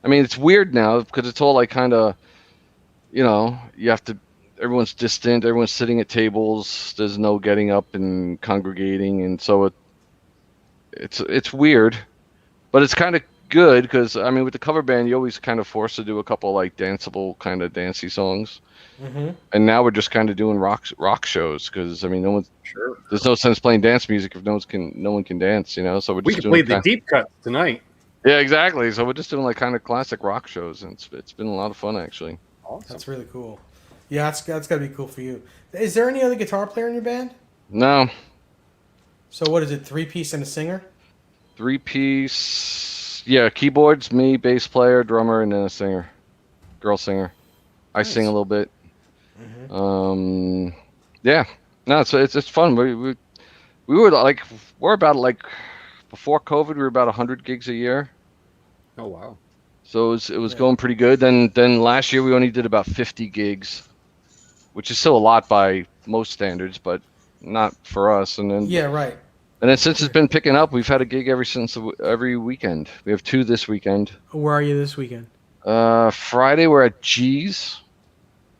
I mean, it's weird now because it's all like kind of, you know, you have to. Everyone's distant. Everyone's sitting at tables. There's no getting up and congregating, and so it's weird, but it's kind of good because I mean, with the cover band, you always kind of forced to do a couple like danceable kind of dancey songs. Mm-hmm. And now we're just kind of doing rock shows because I mean, Sure. there's no sense playing dance music if no one can dance, you know. So we're We just can play doing the deep cut tonight. yeah, exactly. So we're just doing like kind of classic rock shows, and it's been a lot of fun actually. Awesome. That's really cool. Yeah, that's got to be cool for you. Is there any other guitar player in your band? No, So what is it, 3-piece and a singer? 3-piece, yeah, keyboards, me, bass player, drummer, and then a singer, girl singer. I sing a little bit. Yeah, no, it's fun. We were like we're about like before COVID, we were about 100 gigs a year. Oh wow. So it was going pretty good. Then last year we only did about 50 gigs, which is still a lot by most standards, but not for us. And then Yeah, right. and then since it's been picking up, we've had a gig every weekend. We have 2 this weekend. Where are you this weekend? Friday we're at G's,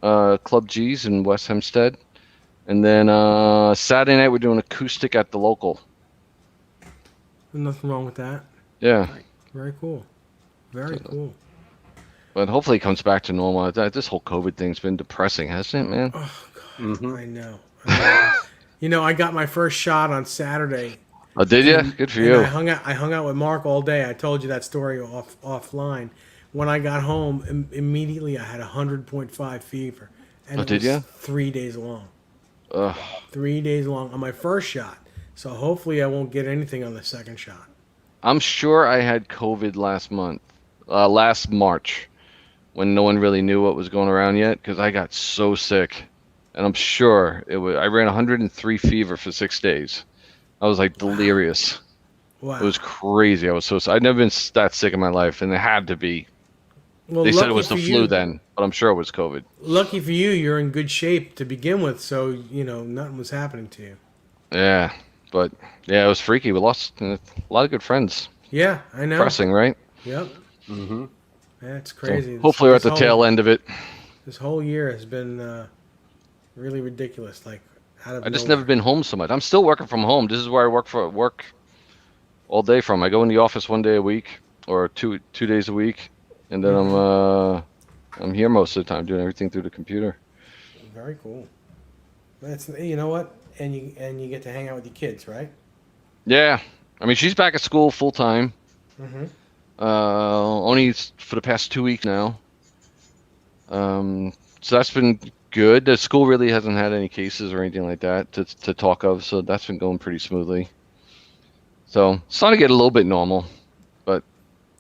Club G's in West Hempstead, and then Saturday night we're doing acoustic at the local. Nothing wrong with that. Yeah, Very cool. Very cool. but hopefully it comes back to normal. This whole COVID thing's been depressing, hasn't it, man? Oh, God. Mhm. I know. You know, I got my first shot on Saturday. Oh, did you? Good for And you. I hung out with Mark all day. I told you that story offline. When I got home, immediately I had 100.5 fever. And Oh, it did was ya? 3 days long. Ugh. 3 days long on my first shot. So hopefully I won't get anything on the second shot. I'm sure I had COVID last March, when no one really knew what was going around yet, because I got so sick, and I'm sure it was. I ran 103 fever for 6 days. I was like delirious. Wow. It was crazy. I was so. I'd never been that sick in my life, and it had to be. Well, They said it lucky was the for flu you- then, but I'm sure it was COVID. Lucky for you, you're in good shape to begin with, so you know nothing was happening to you. Yeah, but yeah, it was freaky. We lost a lot of good friends. Yeah, I know. Pressing, right? Yep. Mm-hmm. That's So crazy. hopefully we're at the This tail whole- end of it. This whole year has been really ridiculous. Like out of I just nowhere. never been home so much. I'm still working from home. This is where I work all day from. I go in the office 1 day a week or two days a week, and then I'm here most of the time doing everything through the computer. Very cool. That's you know what, and you get to hang out with your kids, right? Yeah, I mean she's back at school full time. Mm-hmm. Only for the past 2 weeks now. So that's been good. The school really hasn't had any cases or anything like that to talk of, so that's been going pretty smoothly. So it's starting to get a little bit normal, but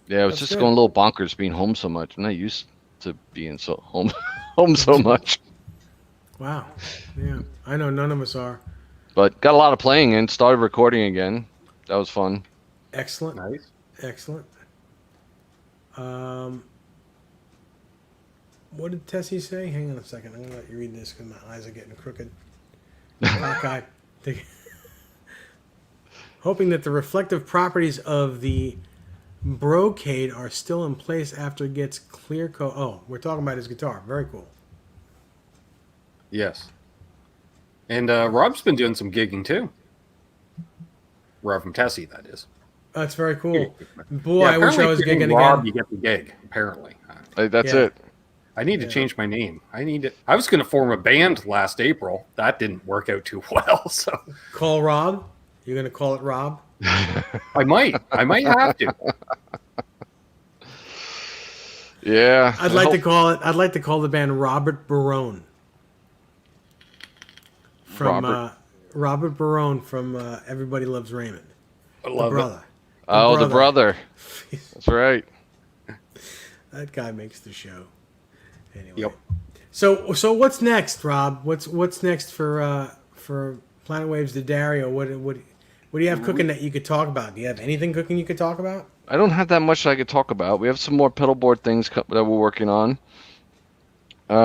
yeah, it was That's just good. going a little bonkers being home so much. I'm not used to being so home so much. Wow. Yeah, I know none of us are. But got a lot of playing in. Started recording again. That was fun. Excellent. Nice. Excellent. What did Tessie say? Hang on a second. I'm gonna let you read this because my eyes are getting crooked. Cockeyed. Hoping that the reflective properties of the brocade are still in place after it gets clear coat. Oh, we're talking about his guitar. Very cool. Yes. And Rob's been doing some gigging too. Rob from Tessie, that is. That's very cool. Boy, Yeah, I wish I apparently was if you're gigging Rob, again. you get the gig. Apparently, That's Yeah. it. I need to change my name. I was going to form a band last April. That didn't work out too well. So Call Rob. You're gonna call it Rob. I might have to. Yeah. I'd like to call the band Robert Barone. From Robert Barone from Everybody Loves Raymond. I love it. Brother. The brother. That's right. That guy makes the show. Anyway. Yep. So what's next, Rob? What's next for Planet Waves D'Addario? What do you have cooking that you could talk about? Do you have anything cooking you could talk about? I don't have that much I could talk about. We have some more pedal board things that we're working on. We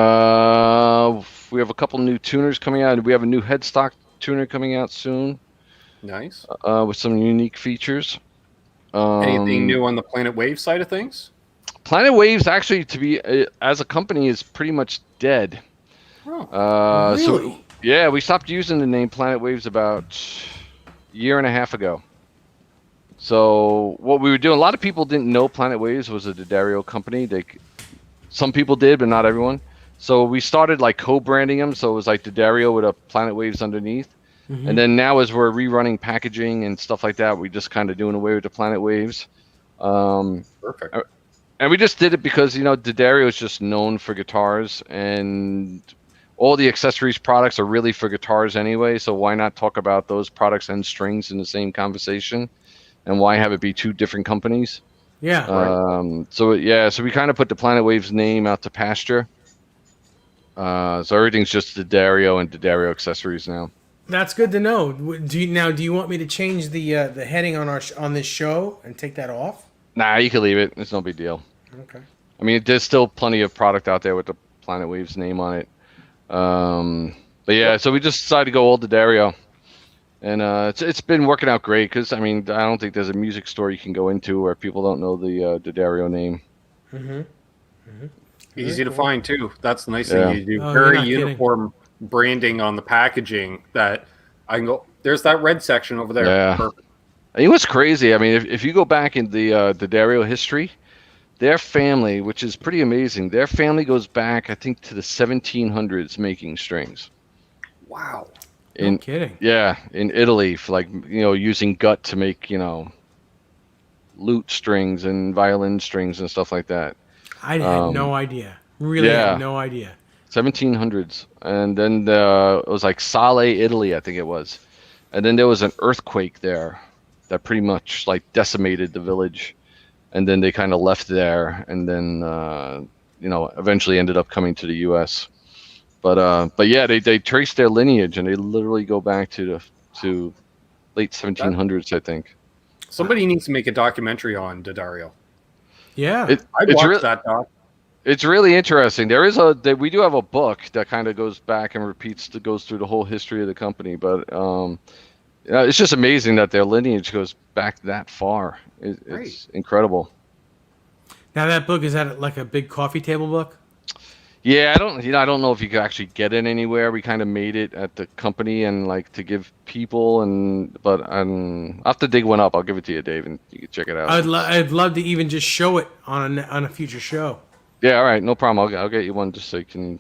have a couple new tuners coming out. We have a new headstock tuner coming out soon. Nice. With some unique features. Anything new on the Planet Wave side of things? Planet Waves, actually, as a company, is pretty much dead. Oh, really? So yeah, we stopped using the name Planet Waves about a year and a half ago. So what we were doing, a lot of people didn't know Planet Waves was a D'Addario company. Some people did, but not everyone. So we started like co-branding them. So it was like D'Addario with a Planet Waves underneath. Mm-hmm. And then now as we're rerunning packaging and stuff like that, we just kind of doing away with the Planet Waves. perfect. And we just did it because, D'Addario is just known for guitars, and all the accessories products are really for guitars anyway. So why not talk about those products and strings in the same conversation? And why have it be two different companies? Yeah. So we kind of put the Planet Waves name out to pasture. So everything's just D'Addario and D'Addario accessories now. That's good to know. Do you want me to change the heading on this show and take that off? Nah, you can leave it. It's no big deal. Okay. I mean, there's still plenty of product out there with the Planet Waves name on it. But yeah, so we just decided to go all D'Addario. And it's been working out great because, I mean, I don't think there's a music store you can go into where people don't know the D'Addario name. Mm-hmm. Easy to find too. That's the nice Yeah. thing. You do Oh, you're very not kidding. uniform branding on the packaging that I can go. There's that red section over there. Yeah. Perfect. And you know what's crazy? I mean, if you go back in the D'Addario history, their family, which is pretty amazing, their family goes back, I think, to the 1700s making strings. Wow. No kidding. Yeah, in Italy, for using gut to make, lute strings and violin strings and stuff like that. I had no idea. Really had no idea. 1700s. And then it was like Sale, Italy, I think it was. And then there was an earthquake there that pretty much like decimated the village. And then they kind of left there, and then eventually ended up coming to the U.S. But yeah, they trace their lineage, and they literally go back to late 1700s, I think. Somebody needs to make a documentary on D'Addario. Yeah. I'd watch that doc. It's really interesting. We do have a book that kind of goes back and goes through the whole history of the company, but it's just amazing that their lineage goes back that far. It's incredible. Now that book, is that like a big coffee table book? Yeah, I don't know if you could actually get it anywhere. We kind of made it at the company and like to give people, but I'll have to dig one up. I'll give it to you, Dave, and you can check it out. I'd love to even just show it on a future show. Yeah, all right, no problem. I'll get you one just so you can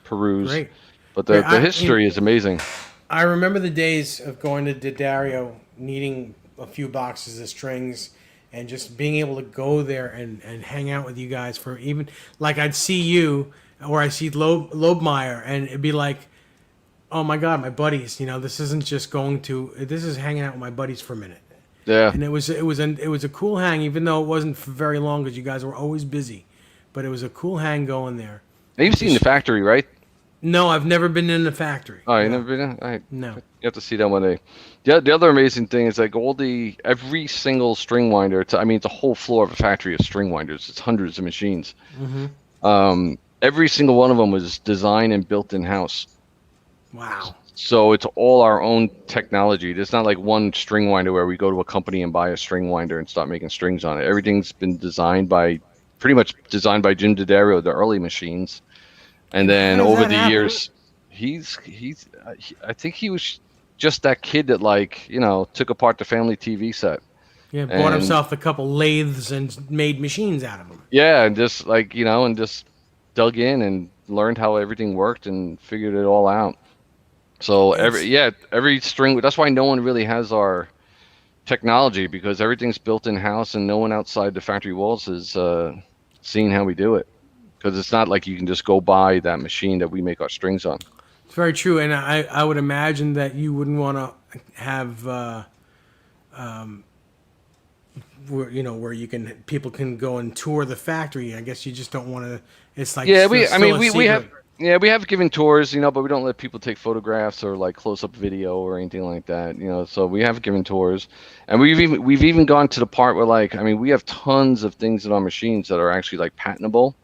peruse. Great. But the history is amazing. I remember the days of going to D'Addario, needing a few boxes of strings, and just being able to go there and hang out with you guys for even, like I'd see you, or I see Loebmeyer, and it'd be like, oh my God, my buddies, this isn't just this is hanging out with my buddies for a minute. Yeah. And it was a cool hang, even though it wasn't for very long because you guys were always busy, but it was a cool hang going there. Now, you've seen the factory, right? No, I've never been in the factory. Oh, you never been in? All right. No. You have to see that one day. The other amazing thing is like every single string winder. It's a whole floor of a factory of string winders. It's hundreds of machines. Mm-hmm. Every single one of them was designed and built in house. Wow. So it's all our own technology. It's not like one string winder where we go to a company and buy a string winder and start making strings on it. Everything's been pretty much designed by Jim D'Addario, the early machines. And And how then does over that the happen? years, I think he was just that kid that took apart the family TV set. Yeah, bought And himself a couple lathes and made machines out of them. yeah, and just and just dug in and learned how everything worked and figured it all out. So It's every string. That's why no one really has our technology, because everything's built in house and no one outside the factory walls is seeing how we do it. Because it's not like you can just go buy that machine that we make our strings on. It's very true, and I would imagine that you wouldn't want to have where people can go and tour the factory. I guess you just don't want to. It's like Yeah, still a we have secret. we have given tours, but we don't let people take photographs or like close up video or anything like that. So we have given tours, and we've even gone to the part where we have tons of things in our machines that are actually like patentable.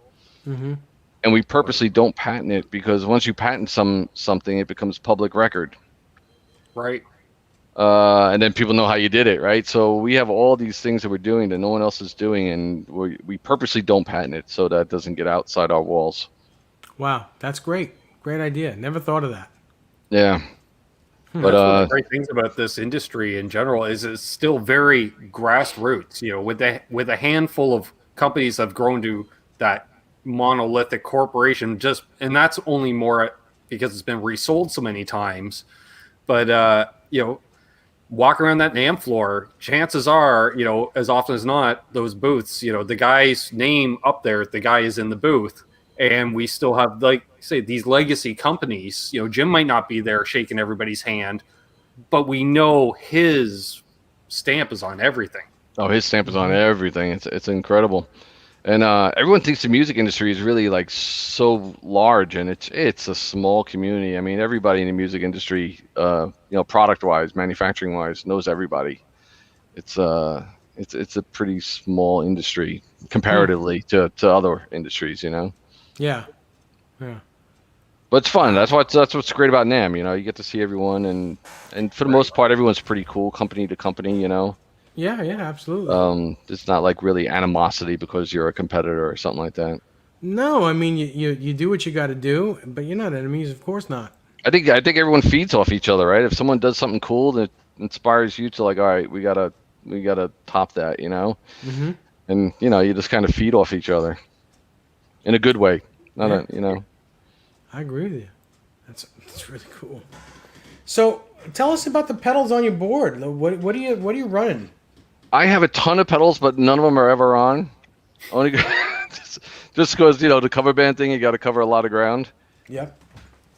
Mm-hmm. And we purposely don't patent it, because once you patent something, it becomes public record. Right. And then people know how you did it, right? So we have all these things that we're doing that no one else is doing, and we purposely don't patent it so that it doesn't get outside our walls. Wow, that's great. Great idea. Never thought of that. Yeah. But That's one of the great things about this industry in general is it's still very grassroots. With a handful of companies that have grown to that monolithic corporation, and that's only more because it's been resold so many times. But walk around that NAMM floor, chances are, as often as not, those booths, the guy's name up there, the guy is in the booth. And we still have, like say, these legacy companies. Jim might not be there shaking everybody's hand, but we know his stamp is on everything. Oh, his stamp is on everything. It's incredible. And everyone thinks the music industry is really like so large, and it's a small community. I mean, everybody in the music industry, product-wise, manufacturing-wise, knows everybody. It's a pretty small industry comparatively to other industries, Yeah. But it's fun. That's what's great about NAMM. You get to see everyone, and for the most part, everyone's pretty cool, company to company. Yeah, absolutely. It's not like really animosity because you're a competitor or something like that. No, I mean you do what you got to do, but you're not enemies, of course not. I think everyone feeds off each other, right? If someone does something cool that inspires you to all right, we gotta top that, Mm-hmm. and you just kind of feed off each other in a good way, not I agree with you. That's really cool. So tell us about the pedals on your board. What are you running? I have a ton of pedals, but none of them are ever on. Only just because the cover band thing, you got to cover a lot of ground. Yep.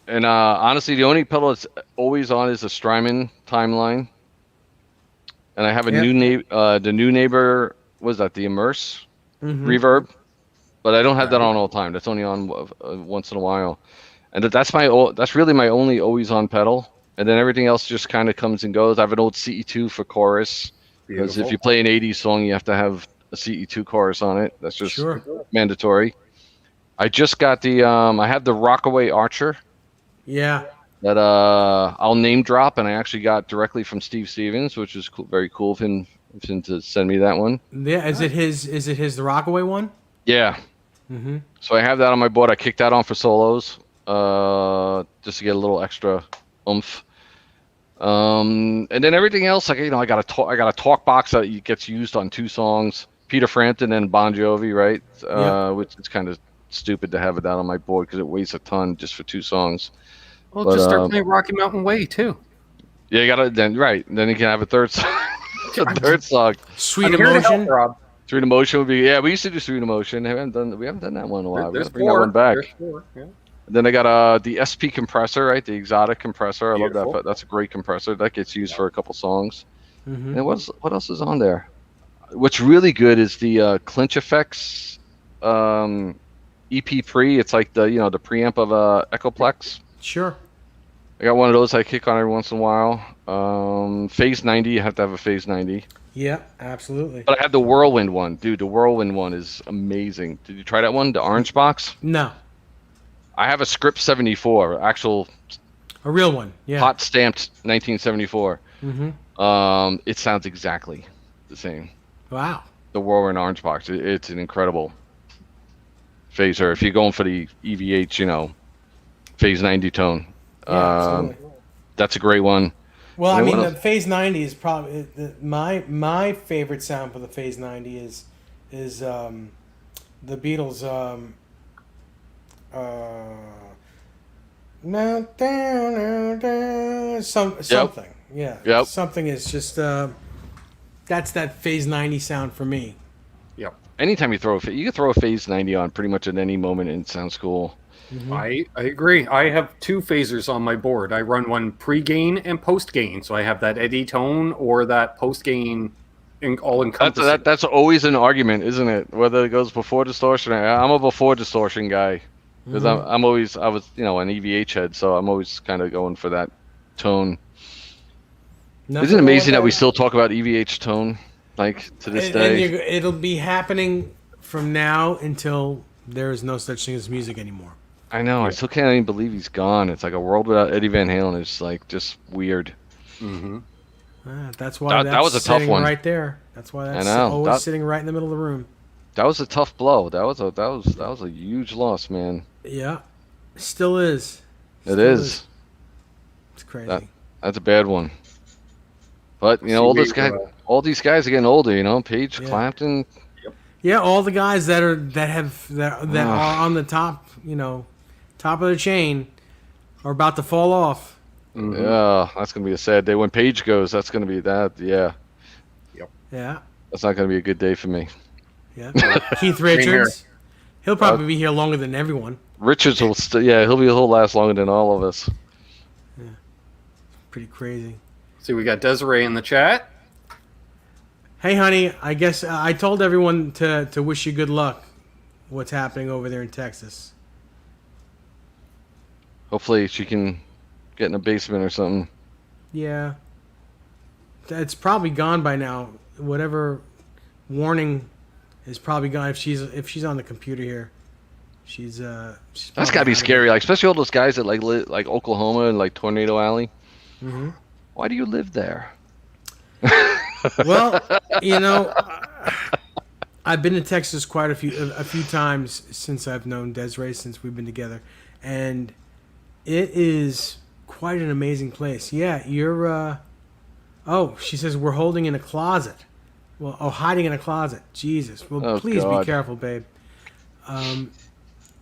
And honestly, the only pedal that's always on is the Strymon Timeline. And I have a new neighbor. Was that the Immerse reverb? But I don't have that on all the time. That's only on once in a while. And that's really my only always on pedal. And then everything else just kind of comes and goes. I have an old CE2 for chorus. Because if you play an 80s song, you have to have a CE2 chorus on it. That's just mandatory. I just got I have the Rockaway Archer. Yeah. That I'll name drop, and I actually got directly from Steve Stevens, which is cool, very cool of him to send me that one. Yeah. Is it his the Rockaway one? Yeah. Mm-hmm. So I have that on my board. I kicked that on for solos, just to get a little extra oomph. And then everything else, I got a talk box that gets used on 2 songs, Peter Frampton and Bon Jovi, right? Which is kind of stupid to have it out on my board because it weighs a ton just for 2 songs. Well, just start playing Rocky Mountain Way too. Yeah, you gotta then you can have a third song. Third song. Sweet Emotion. Rob. Sweet Emotion would be we used to do Sweet Emotion. We haven't done that one in a while. There's Bring that one back. There's 4, yeah. Then I got the SP compressor, right? The exotic compressor. I Beautiful. love that. That's a great compressor. That gets used for a couple songs. Mm-hmm. And what else is on there? What's really good is the Clinch Effects EP Pre. It's like the the preamp of Echoplex. Sure. I got one of those I kick on every once in a while. Phase 90, you have to have a Phase 90. Yeah, absolutely. But I have the Whirlwind one. Dude, the Whirlwind one is amazing. Did you try that one? The orange box? No. I have a Script 74, actual A real one, yeah. hot stamped 1974. Mm-hmm. It sounds exactly the same. Wow. The Warren Orange Box. It's an incredible phaser. If you're going for the EVH, phase 90 tone, Yeah, absolutely. that's a great one. Well, And I then mean, what the else? Phase 90 is probably my favorite sound for the Phase 90 is the Beatles. Something. Yeah. Yep. Something is just that's that Phase 90 sound for me. Yep. Anytime you can throw a phase 90 on pretty much at any moment and it sounds cool. Mm-hmm. I agree. I have two phasers on my board. I run one pre-gain and post-gain. So I have that eddy tone or that post-gain all-encompassing. That's always an argument, isn't it? Whether it goes before distortion. I'm a before distortion guy because I was an EVH head, so I'm always kind of going for that tone. Isn't it amazing that we still talk about EVH tone like to this day? And it'll be happening from now until there is no such thing as music anymore. I know. I still can't even believe he's gone. It's like a world without Eddie Van Halen is like just weird. Mm-hmm. That's why that was a tough sitting one right there. That's why that's I know. always sitting right in the middle of the room. That was a tough blow. That was a huge loss, man. Yeah, still is. It is. It's crazy. That's a bad one. But all these guys are getting older. Page, Clapton. Yeah, all the guys that are on the top, top of the chain, are about to fall off. Mm-hmm. Yeah, that's gonna be a sad day when Page goes. That's gonna be that. Yeah. Yep. Yeah. That's not gonna be a good day for me. Yeah. Keith Richards, he'll probably be here longer than everyone. Richards will he'll last longer than all of us. Yeah. Pretty crazy. See, we got Desiree in the chat. Hey, honey, I guess I told everyone to wish you good luck. What's happening over there in Texas? Hopefully she can get in a basement or something. Yeah. It's probably gone by now. Whatever warning is probably gone. If she's on the computer here, she's That's gotta be scary. Like especially all those guys that like Oklahoma and like Tornado Alley. Mm-hmm. Why do you live there? Well, I've been to Texas quite a few times since I've known Desiree, since we've been together, and it is quite an amazing place. Yeah, you're. Oh, she says we're holding in a closet. Well, hiding in a closet. Jesus. Well, please God. be careful, babe.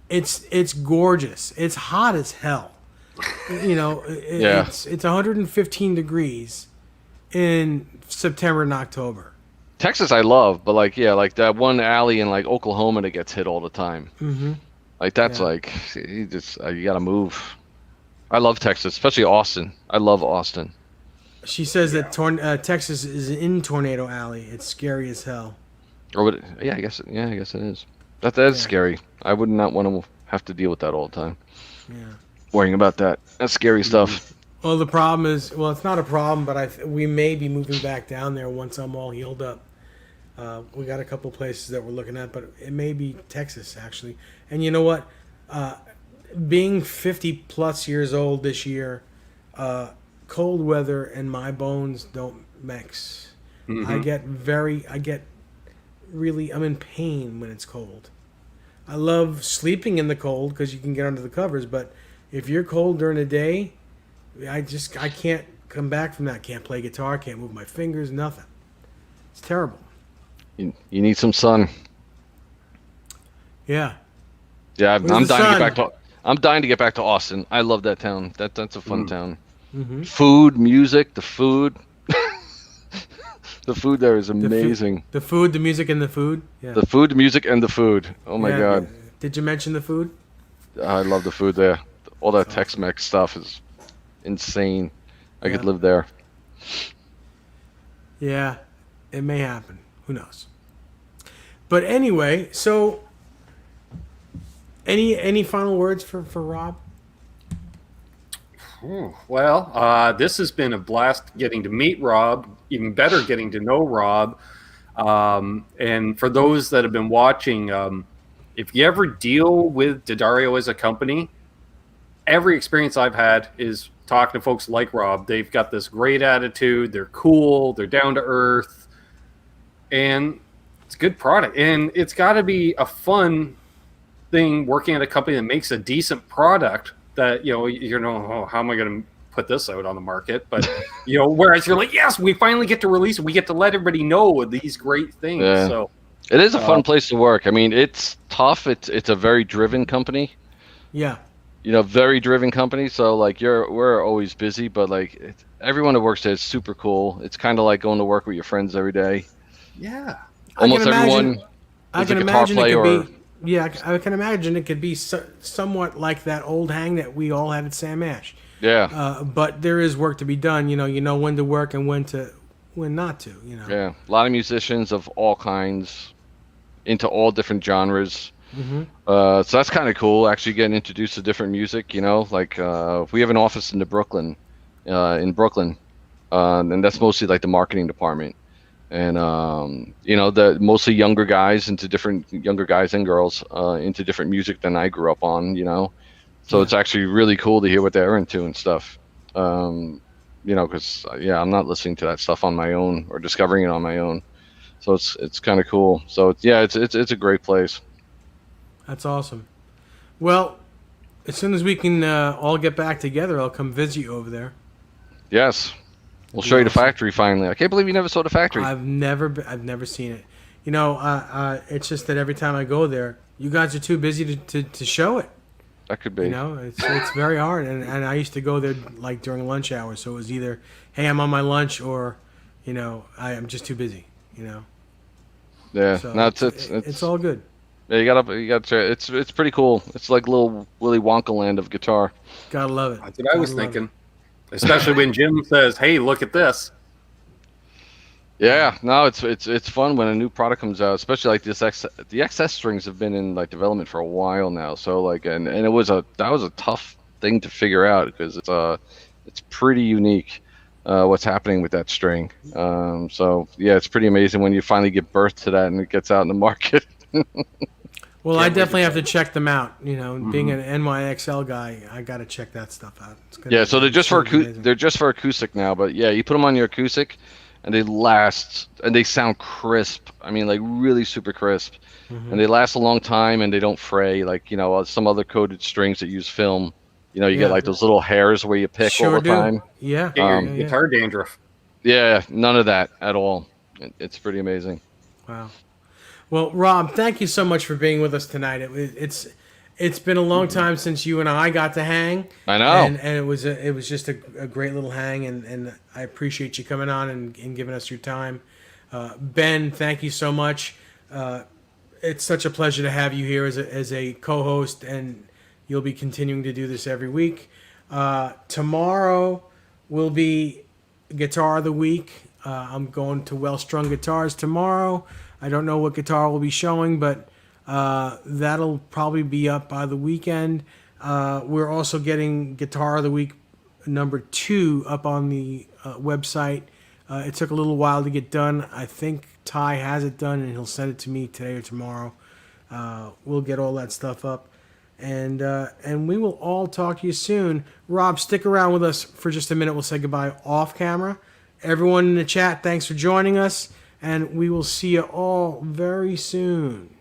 It's gorgeous. It's hot as hell. It's 115 degrees in September and October. Texas I love, but like that one alley in like Oklahoma that gets hit all the time. Mm-hmm. Like that's like you gotta move. I love Texas, especially Austin. I love Austin. She says that Texas is in Tornado Alley. It's scary as hell. I guess it is. That is scary. I would not want to have to deal with that all the time. Yeah. Worrying about that. That's scary stuff. Well, the problem is, it's not a problem, but we may be moving back down there once I'm all healed up. We got a couple places that we're looking at, but it may be Texas, actually. And you know what? Being 50 plus years old this year, cold weather and my bones don't mix. Mm-hmm. I'm in pain when it's cold. I love sleeping in the cold because you can get under the covers, but if you're cold during the day, I can't come back from that. Can't play guitar, can't move my fingers, nothing. It's terrible. You need some sun. Yeah. Yeah, I'm dying to get back to Austin. I love that town. That's a fun town. Mm-hmm. Food, music, the food. The food there is amazing. The food, the music, and the food. Yeah. The food, the music, and the food. Oh my God. Did you mention the food? I love the food there. All that Tex-Mex stuff is insane. I could live there. Yeah, it may happen. Who knows? But anyway, so any final words for Rob? Well, this has been a blast getting to meet Rob. Even better, getting to know Rob. And for those that have been watching, if you ever deal with D'Addario as a company, every experience I've had is talking to folks like Rob. They've got this great attitude. They're cool. They're down to earth, and it's a good product. And it's got to be a fun thing working at a company that makes a decent product. That oh, how am I going to put this out on the market? But whereas you're like, yes, we finally get to release it. We get to let everybody know these great things. Yeah. So it is a fun place to work. I mean, it's tough. It's a very driven company. Yeah. Very driven company. So like we're always busy, but like everyone that works there is super cool. It's kind of like going to work with your friends every day. yeah, Almost everyone is a guitar player. I can imagine it could be somewhat like that old hang that we all had at Sam Ash. Yeah. But there is work to be done. You know when to work and when not to. Yeah. A lot of musicians of all kinds, into all different genres. Mm-hmm. So that's kind of cool. Actually, getting introduced to different music. Like we have an office in Brooklyn, and that's mostly like the marketing department. And the mostly younger guys and girls into different music than I grew up on. So it's actually really cool to hear what they're into and stuff. Because I'm not listening to that stuff on my own or discovering it on my own. So it's kind of cool. So it's a great place. That's awesome. Well, as soon as we can all get back together, I'll come visit you over there. Yes, we'll show you the factory finally. I can't believe you never saw the factory. I've never seen it. It's just that every time I go there, you guys are too busy to show it. That could be. It's very hard, and I used to go there like during lunch hours, so it was either, hey, I'm on my lunch, or, I am just too busy. Yeah, so no, it's all good. Yeah, you gotta try it. It's pretty cool. It's like little Willy Wonka land of guitar. Gotta love it. That's what I was thinking. Especially when Jim says, "Hey, look at this." Yeah, no, it's fun when a new product comes out, especially like this the XS strings have been in like development for a while now. So like, and that was a tough thing to figure out because it's pretty unique what's happening with that string. So yeah, it's pretty amazing when you finally give birth to that and it gets out in the market. Well, I definitely have to check them out. Being an NYXL guy, I got to check that stuff out. So they're just for acoustic now. But yeah, you put them on your acoustic, and they last and they sound crisp. I mean, like really super crisp, and they last a long time and they don't fray like some other coated strings that use film. You get like those little hairs where you pick all the time. Yeah. Guitar dandruff. Yeah, none of that at all. It's pretty amazing. Wow. Well, Rob, thank you so much for being with us tonight. It's been a long time since you and I got to hang. I know. And it was just a great little hang, and I appreciate you coming on and giving us your time. Ben, thank you so much. It's such a pleasure to have you here as a co-host, and you'll be continuing to do this every week. Tomorrow will be Guitar of the Week. I'm going to Well Strung Guitars tomorrow. I don't know what guitar we'll be showing, but that'll probably be up by the weekend. We're also getting Guitar of the Week number 2 up on the website. It took a little while to get done. I think Ty has it done, and he'll send it to me today or tomorrow. We'll get all that stuff up, and we will all talk to you soon. Rob, stick around with us for just a minute. We'll say goodbye off camera. Everyone in the chat, thanks for joining us, and we will see you all very soon.